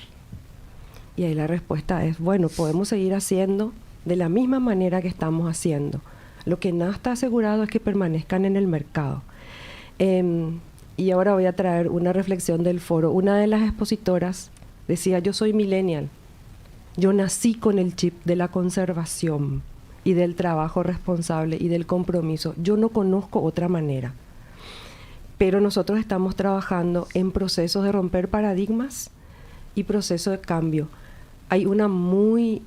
Y ahí la respuesta es, bueno, podemos seguir haciendo de la misma manera que estamos haciendo. Lo que no está asegurado es que permanezcan en el mercado. Y ahora voy a traer una reflexión del foro. Una de las expositoras decía, yo soy millennial. Yo nací con el chip de la conservación y del trabajo responsable y del compromiso. Yo no conozco otra manera. Pero nosotros estamos trabajando en procesos de romper paradigmas y procesos de cambio. Hay una muy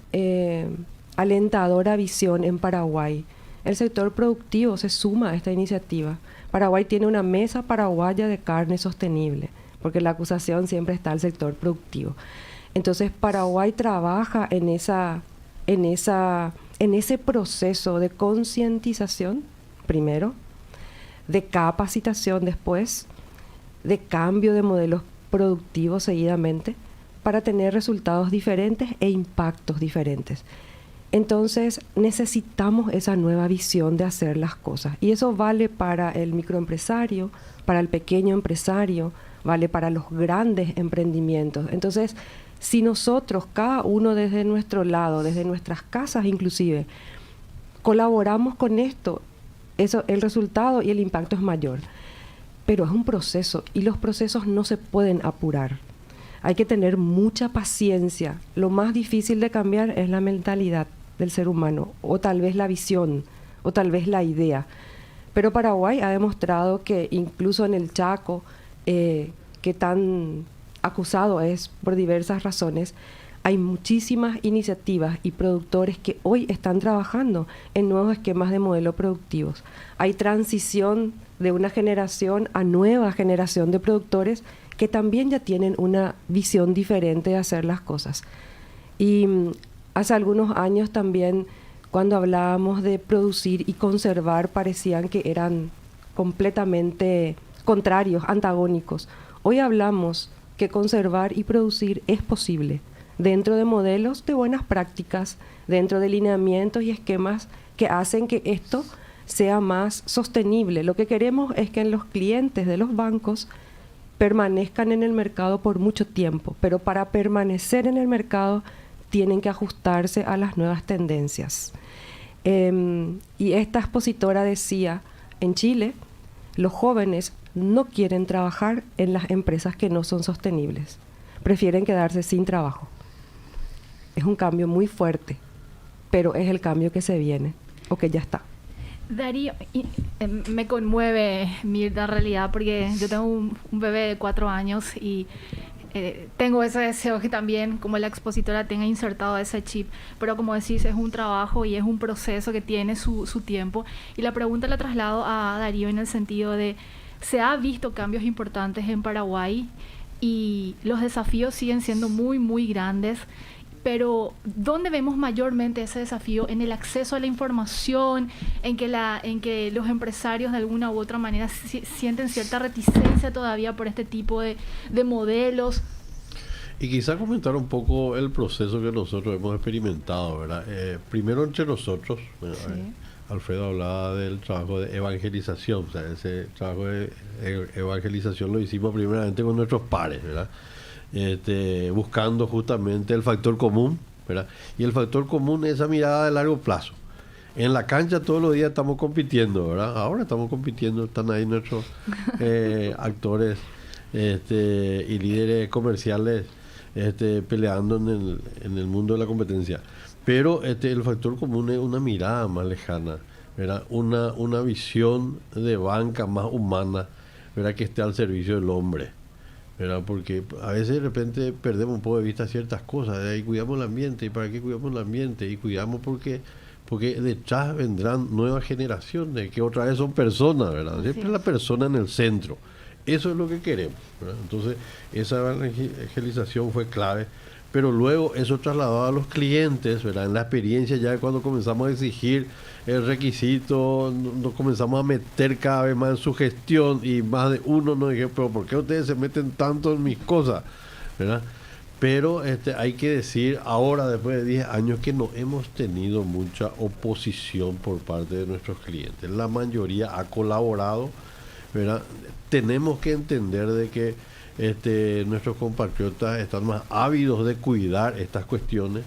alentadora visión en Paraguay. El sector productivo se suma a esta iniciativa. Paraguay tiene una mesa paraguaya de carne sostenible, porque la acusación siempre está al sector productivo. Entonces, Paraguay trabaja en ese proceso de concientización, primero, de capacitación después, de cambio de modelos productivos seguidamente, para tener resultados diferentes e impactos diferentes. Entonces, necesitamos esa nueva visión de hacer las cosas. Y eso vale para el microempresario, para el pequeño empresario, vale para los grandes emprendimientos. Entonces, si nosotros, cada uno desde nuestro lado, desde nuestras casas inclusive, colaboramos con esto, eso, el resultado y el impacto es mayor. Pero es un proceso y los procesos no se pueden apurar. Hay que tener mucha paciencia. Lo más difícil de cambiar es la mentalidad del ser humano, o tal vez la visión, o tal vez la idea. Pero Paraguay ha demostrado que incluso en el Chaco, que tan acusado es por diversas razones, hay muchísimas iniciativas y productores que hoy están trabajando en nuevos esquemas de modelo productivos. Hay transición de una generación a nueva generación de productores que también ya tienen una visión diferente de hacer las cosas. Y hace algunos años también, cuando hablábamos de producir y conservar, parecían que eran completamente contrarios, antagónicos. Hoy hablamos que conservar y producir es posible, dentro de modelos de buenas prácticas, dentro de lineamientos y esquemas que hacen que esto sea más sostenible. Lo que queremos es que los clientes de los bancos permanezcan en el mercado por mucho tiempo, pero para permanecer en el mercado tienen que ajustarse a las nuevas tendencias. Y esta expositora decía, en Chile, los jóvenes no quieren trabajar en las empresas que no son sostenibles, prefieren quedarse sin trabajo. Es un cambio muy fuerte, pero es el cambio que se viene o que ya está. Darío, me conmueve, Mirta, en realidad, porque yo tengo un bebé de 4 años y tengo ese deseo que también, como la expositora, tenga insertado ese chip. Pero como decís, es un trabajo y es un proceso que tiene su tiempo. Y la pregunta la traslado a Darío en el sentido de, se ha visto cambios importantes en Paraguay y los desafíos siguen siendo muy, muy grandes. pero ¿dónde vemos mayormente ese desafío? En el acceso a la información, en que los empresarios de alguna u otra manera sienten cierta reticencia todavía por este tipo de modelos. Y quizá comentar un poco el proceso que nosotros hemos experimentado, ¿verdad? Primero entre nosotros, Sí. Alfredo hablaba del trabajo de evangelización, o sea, ese trabajo de evangelización lo hicimos primeramente con nuestros pares, ¿verdad? Buscando justamente el factor común, ¿verdad? Y el factor común es esa mirada de largo plazo. En la cancha todos los días estamos compitiendo, ¿verdad? Ahora estamos compitiendo, están ahí nuestros actores y líderes comerciales peleando en el mundo de la competencia. Pero el factor común es una mirada más lejana, ¿verdad? Una visión de banca más humana, ¿verdad? Que esté al servicio del hombre, ¿verdad? Porque a veces de repente perdemos un poco de vista ciertas cosas, y cuidamos el ambiente. ¿Y para qué cuidamos el ambiente? Y cuidamos porque detrás vendrán nuevas generaciones que otra vez son personas, ¿verdad? Siempre Sí. la persona en el centro. Eso es lo que queremos, ¿verdad? Entonces, esa evangelización fue clave, pero luego eso trasladado a los clientes, ¿verdad? En la experiencia ya cuando comenzamos a exigir el requisito, nos comenzamos a meter cada vez más en su gestión y más de uno nos dijeron, pero ¿por qué ustedes se meten tanto en mis cosas? ¿Verdad? Pero hay que decir ahora, después de 10 años, que no hemos tenido mucha oposición por parte de nuestros clientes. La mayoría ha colaborado, ¿verdad? Tenemos que entender de que nuestros compatriotas están más ávidos de cuidar estas cuestiones,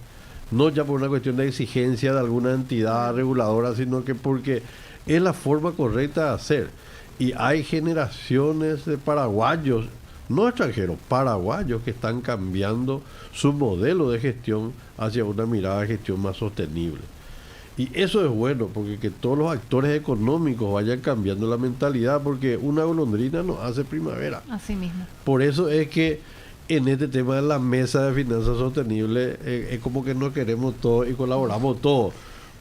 no ya por una cuestión de exigencia de alguna entidad reguladora, sino que porque es la forma correcta de hacer. Y hay generaciones de paraguayos, no extranjeros, paraguayos, que están cambiando su modelo de gestión hacia una mirada de gestión más sostenible. Y eso es bueno, porque que todos los actores económicos vayan cambiando la mentalidad, porque una golondrina no hace primavera. Así mismo. Por eso es que en este tema de la mesa de finanzas sostenibles es como que nos queremos todos y colaboramos todos,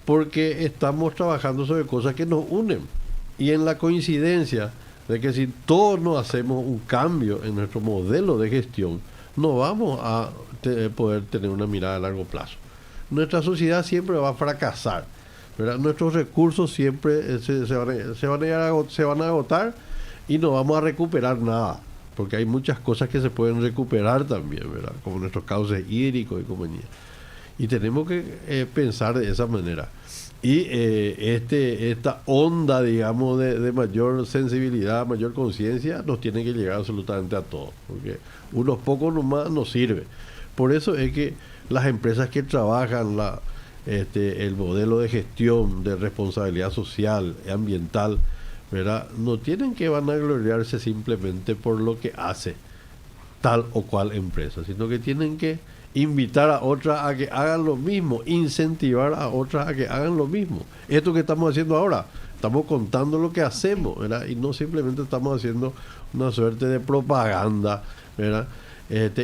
porque estamos trabajando sobre cosas que nos unen. Y en la coincidencia de que si todos no hacemos un cambio en nuestro modelo de gestión, no vamos a poder tener una mirada a largo plazo. Nuestra sociedad siempre va a fracasar, ¿verdad? Nuestros recursos siempre se van a agotar y no vamos a recuperar nada, porque hay muchas cosas que se pueden recuperar también, ¿verdad? Como nuestros cauces hídricos y compañía. Y tenemos que pensar de esa manera. Y esta onda, digamos, de mayor sensibilidad, mayor conciencia, nos tiene que llegar absolutamente a todos, porque unos pocos nomás nos sirve. Por eso es que las empresas que trabajan el modelo de gestión de responsabilidad social y ambiental, ¿verdad? No tienen que vanagloriarse simplemente por lo que hace tal o cual empresa, sino que tienen que invitar a otras a que hagan lo mismo, incentivar a otras a que hagan lo mismo. Esto que estamos haciendo ahora, estamos contando lo que hacemos, ¿verdad? Y no simplemente estamos haciendo una suerte de propaganda, ¿verdad?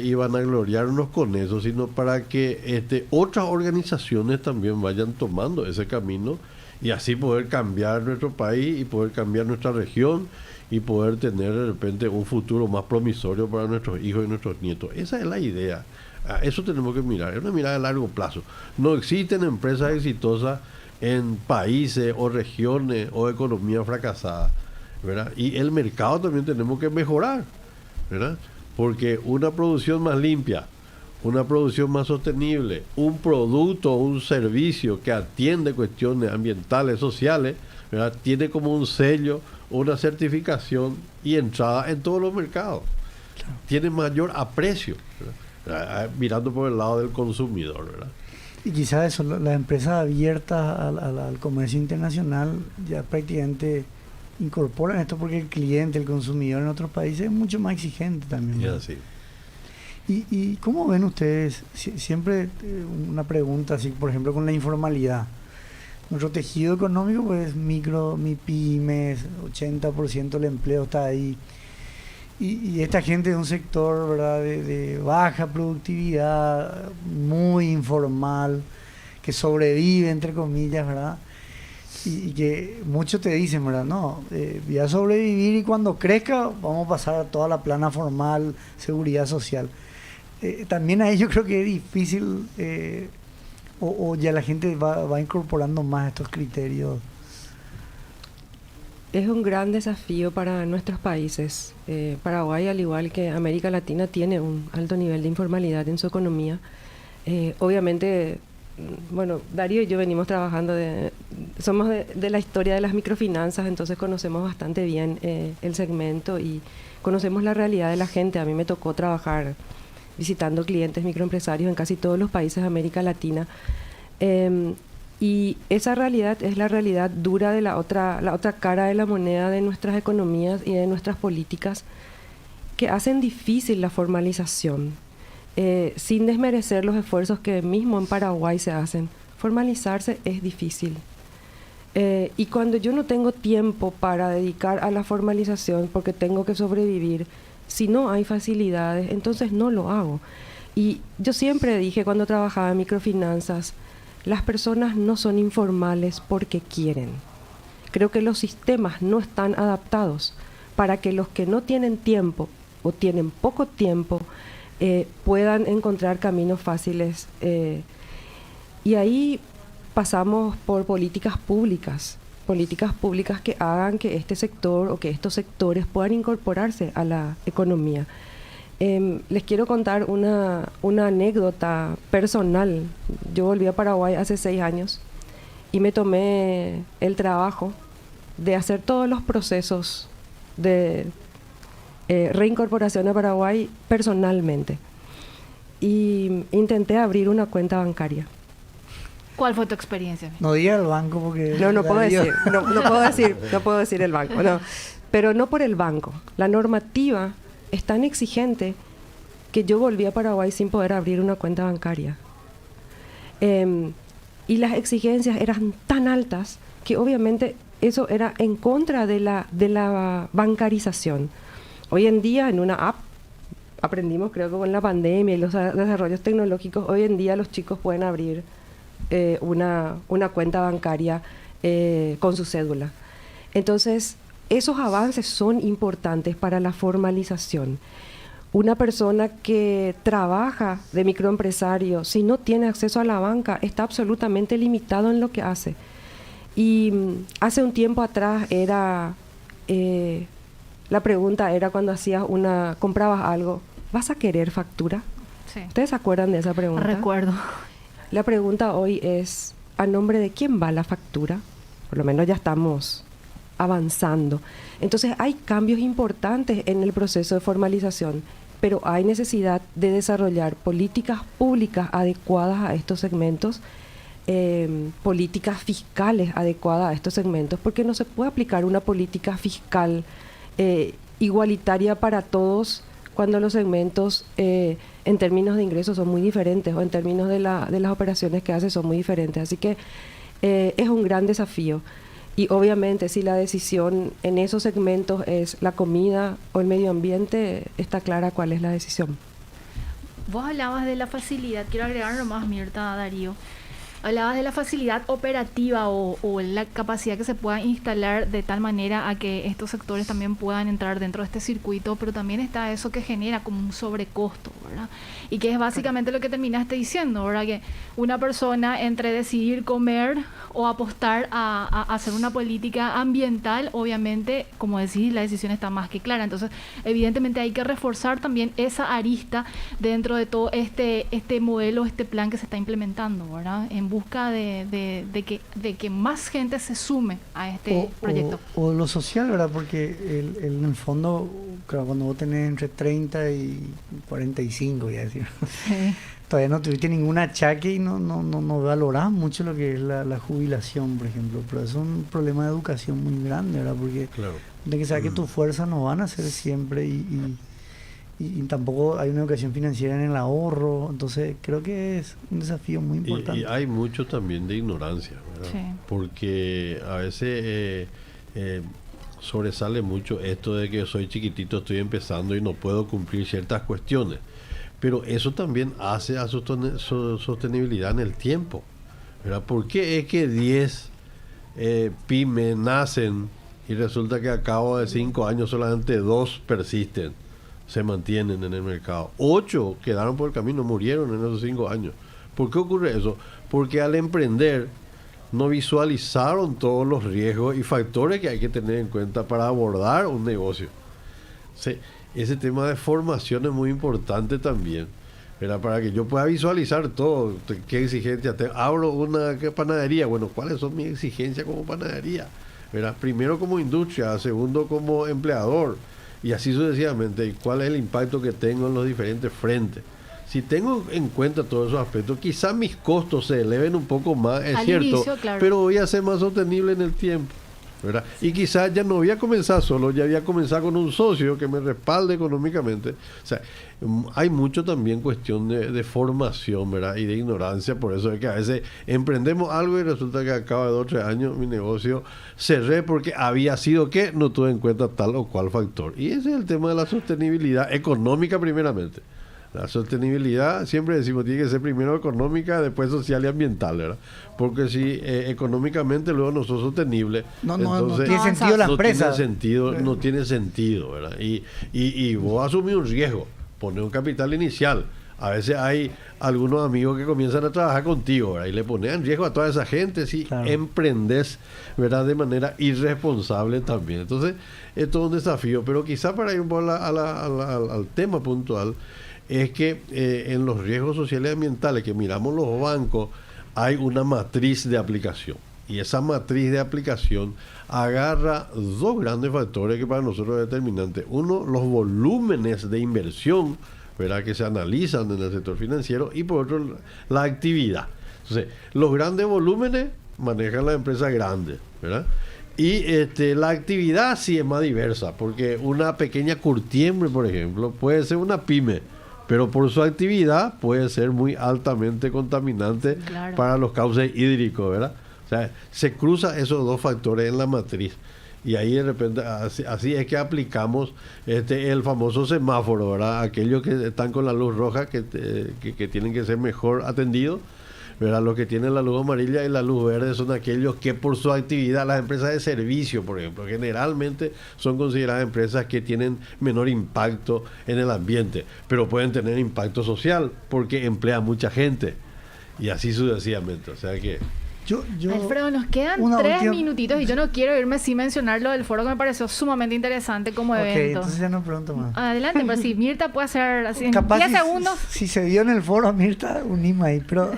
Y van a gloriarnos con eso, sino para que otras organizaciones también vayan tomando ese camino y así poder cambiar nuestro país y poder cambiar nuestra región y poder tener de repente un futuro más promisorio para nuestros hijos y nuestros nietos. Esa es la idea. Eso tenemos que mirar, es una mirada de largo plazo. No existen empresas exitosas en países o regiones o economías fracasadas, ¿verdad? Y el mercado también tenemos que mejorar, ¿verdad? Porque una producción más limpia, una producción más sostenible, un producto o un servicio que atiende cuestiones ambientales, sociales, ¿verdad? Tiene como un sello, una certificación y entrada en todos los mercados. Claro. Tiene mayor aprecio, ¿verdad? Mirando por el lado del consumidor, ¿verdad? Y quizás eso, las empresas abiertas al comercio internacional ya prácticamente incorporan esto porque el cliente, el consumidor en otros países es mucho más exigente también. Y así. ¿Y cómo ven ustedes? Siempre una pregunta así, por ejemplo, con la informalidad. Nuestro tejido económico, pues micro, pymes, 80% del empleo está ahí. Y esta gente de un sector, ¿verdad?, de baja productividad, muy informal, que sobrevive, entre comillas, ¿verdad? Y que muchos te dicen, ¿verdad? No, voy a sobrevivir y cuando crezca vamos a pasar a toda la plana formal, seguridad social. también ahí yo creo que es difícil, o ya la gente va incorporando más estos criterios. Es un gran desafío para nuestros países. Paraguay, al igual que América Latina, tiene un alto nivel de informalidad en su economía. Obviamente, bueno, Darío y yo venimos trabajando, somos de la historia de las microfinanzas, entonces conocemos bastante bien el segmento y conocemos la realidad de la gente. A mí me tocó trabajar visitando clientes microempresarios en casi todos los países de América Latina. Y esa realidad es la realidad dura de la otra cara de la moneda de nuestras economías y de nuestras políticas, que hacen difícil la formalización, sin desmerecer los esfuerzos que mismo en Paraguay se hacen. Formalizarse es difícil. Y cuando yo no tengo tiempo para dedicar a la formalización porque tengo que sobrevivir, si no hay facilidades, entonces no lo hago. Y yo siempre dije cuando trabajaba en microfinanzas, las personas no son informales porque quieren. Creo que los sistemas no están adaptados para que los que no tienen tiempo o tienen poco tiempo puedan encontrar caminos fáciles. Y ahí pasamos por políticas públicas que hagan que este sector o que estos sectores puedan incorporarse a la economía. Les quiero contar una anécdota personal. Yo volví a Paraguay hace 6 años y me tomé el trabajo de hacer todos los procesos de reincorporación a Paraguay personalmente. Y intenté abrir una cuenta bancaria. ¿Cuál fue tu experiencia? No diga el banco porque... No puedo decir el banco, no. Pero no por el banco. La normativa es tan exigente que yo volví a Paraguay sin poder abrir una cuenta bancaria. Y las exigencias eran tan altas que obviamente eso era en contra de la bancarización. Hoy en día en una app, aprendimos creo que con la pandemia y los desarrollos tecnológicos, hoy en día los chicos pueden abrir una cuenta bancaria con su cédula. Entonces, esos avances son importantes para la formalización. Una persona que trabaja de microempresario, si no tiene acceso a la banca, está absolutamente limitado en lo que hace. Y hace un tiempo atrás la pregunta era cuando comprabas algo, ¿vas a querer factura? Sí. ¿Ustedes se acuerdan de esa pregunta? Recuerdo. La pregunta hoy es, ¿a nombre de quién va la factura? Por lo menos ya estamos avanzando. Entonces hay cambios importantes en el proceso de formalización, pero hay necesidad de desarrollar políticas públicas adecuadas a estos segmentos, políticas fiscales adecuadas a estos segmentos, porque no se puede aplicar una política fiscal igualitaria para todos cuando los segmentos en términos de ingresos son muy diferentes o en términos de las operaciones que hace son muy diferentes. Así que es un gran desafío. Y obviamente si la decisión en esos segmentos es la comida o el medio ambiente, está clara cuál es la decisión. Vos hablabas de la facilidad, quiero agregar nomás, Mirta, Darío. Hablabas de la facilidad operativa o la capacidad que se pueda instalar de tal manera a que estos sectores también puedan entrar dentro de este circuito, pero también está eso que genera como un sobrecosto, ¿verdad? Y que es básicamente lo que terminaste diciendo, ¿verdad? Que una persona entre decidir comer o apostar a hacer una política ambiental, obviamente, como decís, la decisión está más que clara. Entonces, evidentemente hay que reforzar también esa arista dentro de todo este modelo, este plan que se está implementando, ¿verdad? En busca de que más gente se sume a este proyecto. O lo social, ¿verdad? Porque en el fondo, claro, cuando vos tenés entre 30 y 45, ya decir, Sí. todavía no tuviste ningún achaque y no valorás mucho lo que es la jubilación, por ejemplo. Pero eso es un problema de educación muy grande, ¿verdad? Porque Claro. de que saber que tus fuerzas no van a ser siempre y tampoco hay una educación financiera en el ahorro. Entonces creo que es un desafío muy importante. Y hay mucho también de ignorancia, ¿verdad? Sí. Porque a veces sobresale mucho esto de que soy chiquitito, estoy empezando y no puedo cumplir ciertas cuestiones. Pero eso también hace a su sostenibilidad en el tiempo, ¿verdad? ¿Por qué es que 10 pymes nacen y resulta que a cabo de 5 años solamente 2 persisten? se mantienen en el mercado. 8 quedaron por el camino, murieron en esos 5 años. ¿Por qué ocurre eso? Porque al emprender no visualizaron todos los riesgos y factores que hay que tener en cuenta para abordar un negocio. Sí, ese tema de formación es muy importante también, ¿verdad? Para que yo pueda visualizar todo, qué exigencias tengo. Abro una panadería, bueno, ¿cuáles son mis exigencias como panadería? ¿Verdad? Primero como industria, segundo como empleador, y así sucesivamente. ¿Y cuál es el impacto que tengo en los diferentes frentes? Si tengo en cuenta todos esos aspectos, quizás mis costos se eleven un poco más, es cierto, inicio, claro, pero voy a ser más sostenible en el tiempo, ¿verdad? Y quizás ya no voy a comenzar solo, ya voy a comenzar con un socio que me respalde económicamente. O sea, hay mucho también cuestión de formación, ¿verdad? Y de ignorancia. Por eso es que a veces emprendemos algo y resulta que a cabo de 2 o 3 años mi negocio cerré porque había sido que no tuve en cuenta tal o cual factor. Y ese es el tema de la sostenibilidad económica primeramente. La sostenibilidad, siempre decimos, tiene que ser primero económica, después social y ambiental, ¿verdad? Porque si económicamente luego no sos sostenible, No entonces tiene sentido la empresa. No tiene sentido, ¿verdad? Y vos asumís un riesgo, poner un capital inicial. A veces hay algunos amigos que comienzan a trabajar contigo, ¿verdad? Y le pones en riesgo a toda esa gente si emprendes, ¿verdad? De manera irresponsable también. Entonces, es todo un desafío. Pero quizá para ir un poco al tema puntual, es que en los riesgos sociales y ambientales que miramos los bancos, hay una matriz de aplicación. Y esa matriz de aplicación agarra 2 grandes factores que para nosotros es determinante. Uno, los volúmenes de inversión, ¿verdad?, que se analizan en el sector financiero, y por otro, la actividad. Entonces, los grandes volúmenes manejan las empresas grandes, ¿verdad? Y la actividad sí es más diversa, porque una pequeña curtiembre, por ejemplo, puede ser una pyme, pero por su actividad puede ser muy altamente contaminante, claro, para los cauces hídricos, ¿verdad? O sea, se cruzan esos 2 factores en la matriz. Y ahí de repente, así es que aplicamos el famoso semáforo, ¿verdad? Aquellos que están con la luz roja, que tienen que ser mejor atendidos, ¿verdad? Los que tienen la luz amarilla y la luz verde son aquellos que por su actividad, las empresas de servicio, por ejemplo, generalmente son consideradas empresas que tienen menor impacto en el ambiente, pero pueden tener impacto social porque emplean mucha gente, y así sucesivamente. O sea que... Alfredo, nos quedan 3 minutitos y yo no quiero irme sin mencionar lo del foro, que me pareció sumamente interesante como evento. Entonces ya no pregunto más. Adelante, pero si Mirta puede hacer así en capaz 10 segundos. Si se dio en el foro, Mirta, unimos ahí. Pero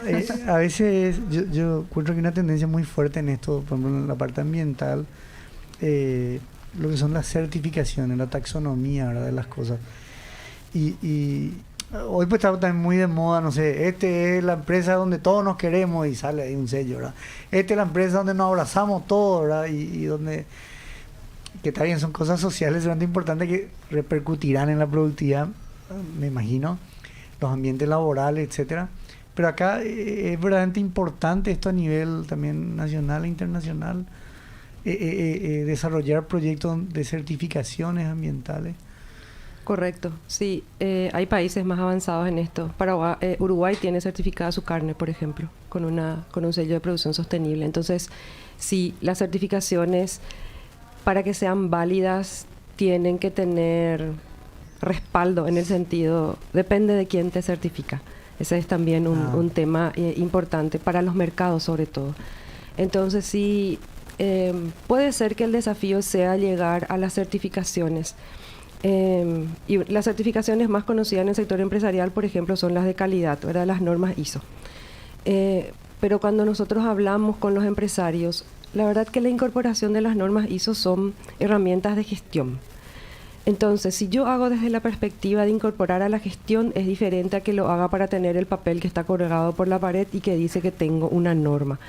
a veces yo encuentro que hay una tendencia muy fuerte en esto, por ejemplo, en la parte ambiental, lo que son las certificaciones, la taxonomía, ¿verdad?, de las cosas. Y hoy pues está también muy de moda, no sé, es la empresa donde todos nos queremos y sale ahí un sello, ¿verdad? Es la empresa donde nos abrazamos todos, ¿verdad? Y donde, que también son cosas sociales bastante importantes que repercutirán en la productividad, me imagino, los ambientes laborales, etcétera. Pero acá es verdaderamente importante esto a nivel también nacional e internacional, desarrollar proyectos de certificaciones ambientales. Correcto, sí. Hay países más avanzados en esto. Uruguay tiene certificada su carne, por ejemplo, con un sello de producción sostenible. Entonces, sí, las certificaciones, para que sean válidas, tienen que tener respaldo en el sentido, depende de quién te certifica. Ese es también un tema importante para los mercados, sobre todo. Entonces, sí, puede ser que el desafío sea llegar a las certificaciones. Y las certificaciones más conocidas en el sector empresarial, por ejemplo, son las de calidad, ¿verdad?, las normas ISO. Pero cuando nosotros hablamos con los empresarios, la verdad que la incorporación de las normas ISO son herramientas de gestión. Entonces, si yo hago desde la perspectiva de incorporar a la gestión, es diferente a que lo haga para tener el papel que está colgado por la pared y que dice que tengo una norma.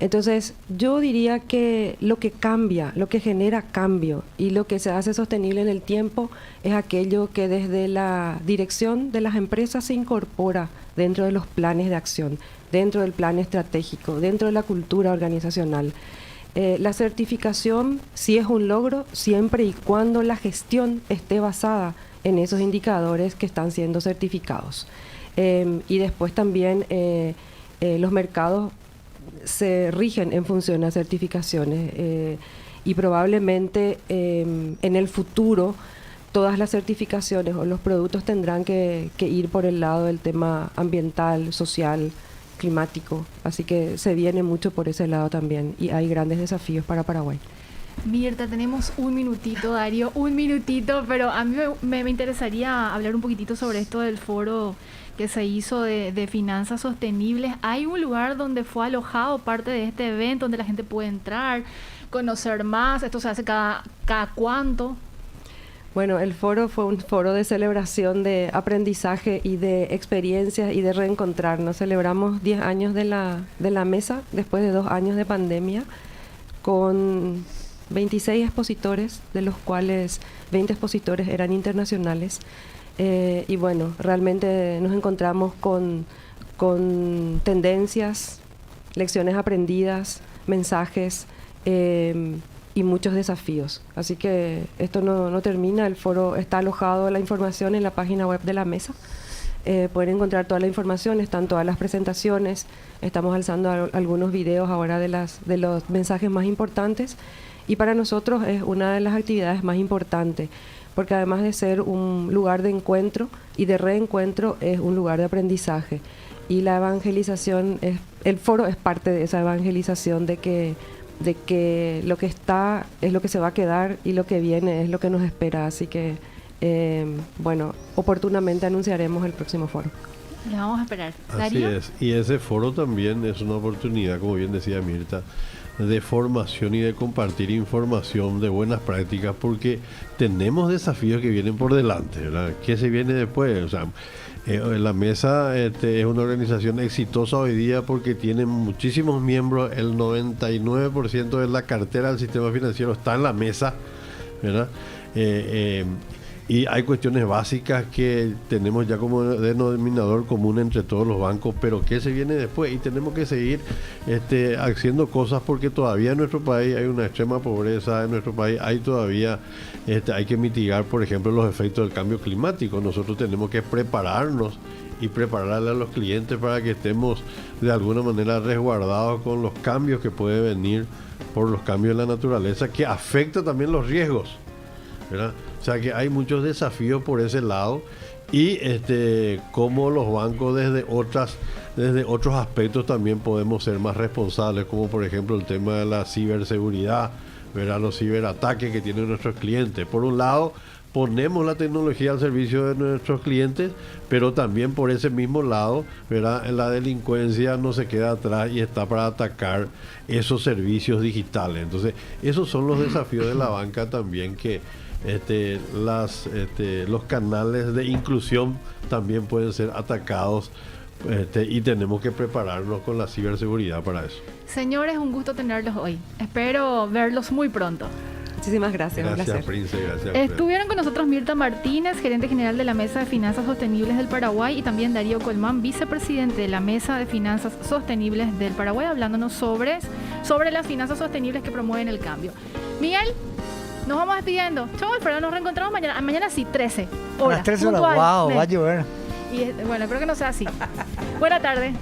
Entonces, yo diría que lo que cambia, lo que genera cambio y lo que se hace sostenible en el tiempo es aquello que desde la dirección de las empresas se incorpora dentro de los planes de acción, dentro del plan estratégico, dentro de la cultura organizacional. La certificación sí es un logro siempre y cuando la gestión esté basada en esos indicadores que están siendo certificados. Y después también los mercados se rigen en función a certificaciones y probablemente en el futuro todas las certificaciones o los productos tendrán que ir por el lado del tema ambiental, social, climático. Así que se viene mucho por ese lado también y hay grandes desafíos para Paraguay. Mirta, tenemos un minutito, Darío, un minutito, pero a mí me interesaría hablar un poquitito sobre esto del foro que se hizo de finanzas sostenibles. ¿Hay un lugar donde fue alojado parte de este evento, donde la gente puede entrar, conocer más? ¿Esto se hace cada cuánto? Bueno, el foro fue un foro de celebración de aprendizaje y de experiencias y de reencontrarnos. Celebramos 10 años de la mesa, después de 2 años de pandemia, con 26 expositores, de los cuales 20 expositores eran internacionales. Y bueno, realmente nos encontramos con tendencias, lecciones aprendidas, mensajes y muchos desafíos. Así que esto no termina, el foro está alojado la información en la página web de la mesa. Pueden encontrar toda la información, están todas las presentaciones, estamos alzando algunos videos ahora de los mensajes más importantes y para nosotros es una de las actividades más importantes porque además de ser un lugar de encuentro y de reencuentro es un lugar de aprendizaje y la evangelización, el foro es parte de esa evangelización de que lo que está es lo que se va a quedar y lo que viene es lo que nos espera, así que bueno, oportunamente anunciaremos el próximo foro. Le vamos a esperar. Así ¿Darío? es, y ese foro también es una oportunidad, como bien decía Mirta, de formación y de compartir información de buenas prácticas, porque tenemos desafíos que vienen por delante, ¿verdad? ¿Qué se viene después? O sea, la mesa es una organización exitosa hoy día porque tiene muchísimos miembros, el 99% de la cartera del sistema financiero está en la mesa, ¿verdad? Y hay cuestiones básicas que tenemos ya como denominador común entre todos los bancos, pero ¿qué se viene después? Y tenemos que seguir haciendo cosas porque todavía en nuestro país hay una extrema pobreza, en nuestro país hay todavía, hay que mitigar, por ejemplo, los efectos del cambio climático. Nosotros tenemos que prepararnos y prepararle a los clientes para que estemos de alguna manera resguardados con los cambios que puede venir por los cambios en la naturaleza, que afecta también los riesgos, ¿verdad? O sea que hay muchos desafíos por ese lado y cómo los bancos desde otros aspectos también podemos ser más responsables, como por ejemplo el tema de la ciberseguridad, ¿verdad? Los ciberataques que tienen nuestros clientes. Por un lado, ponemos la tecnología al servicio de nuestros clientes, pero también por ese mismo lado, ¿verdad? La delincuencia no se queda atrás y está para atacar esos servicios digitales. Entonces, esos son los desafíos de la banca también, que los canales de inclusión también pueden ser atacados y tenemos que prepararnos con la ciberseguridad para eso. Señores, un gusto tenerlos hoy. Espero verlos muy pronto. Muchísimas gracias. Gracias, Prince. Gracias. Estuvieron con nosotros Mirta Martínez, gerente general de la Mesa de Finanzas Sostenibles del Paraguay, y también Darío Colmán, vicepresidente de la Mesa de Finanzas Sostenibles del Paraguay, hablándonos sobre las finanzas sostenibles que promueven el cambio. Miguel, nos vamos despidiendo. Chau, Alfredo, nos reencontramos mañana. Mañana sí, 13 horas. A las 13 horas, puntual. wow, va a llover. Y bueno, espero que no sea así. Buena tarde.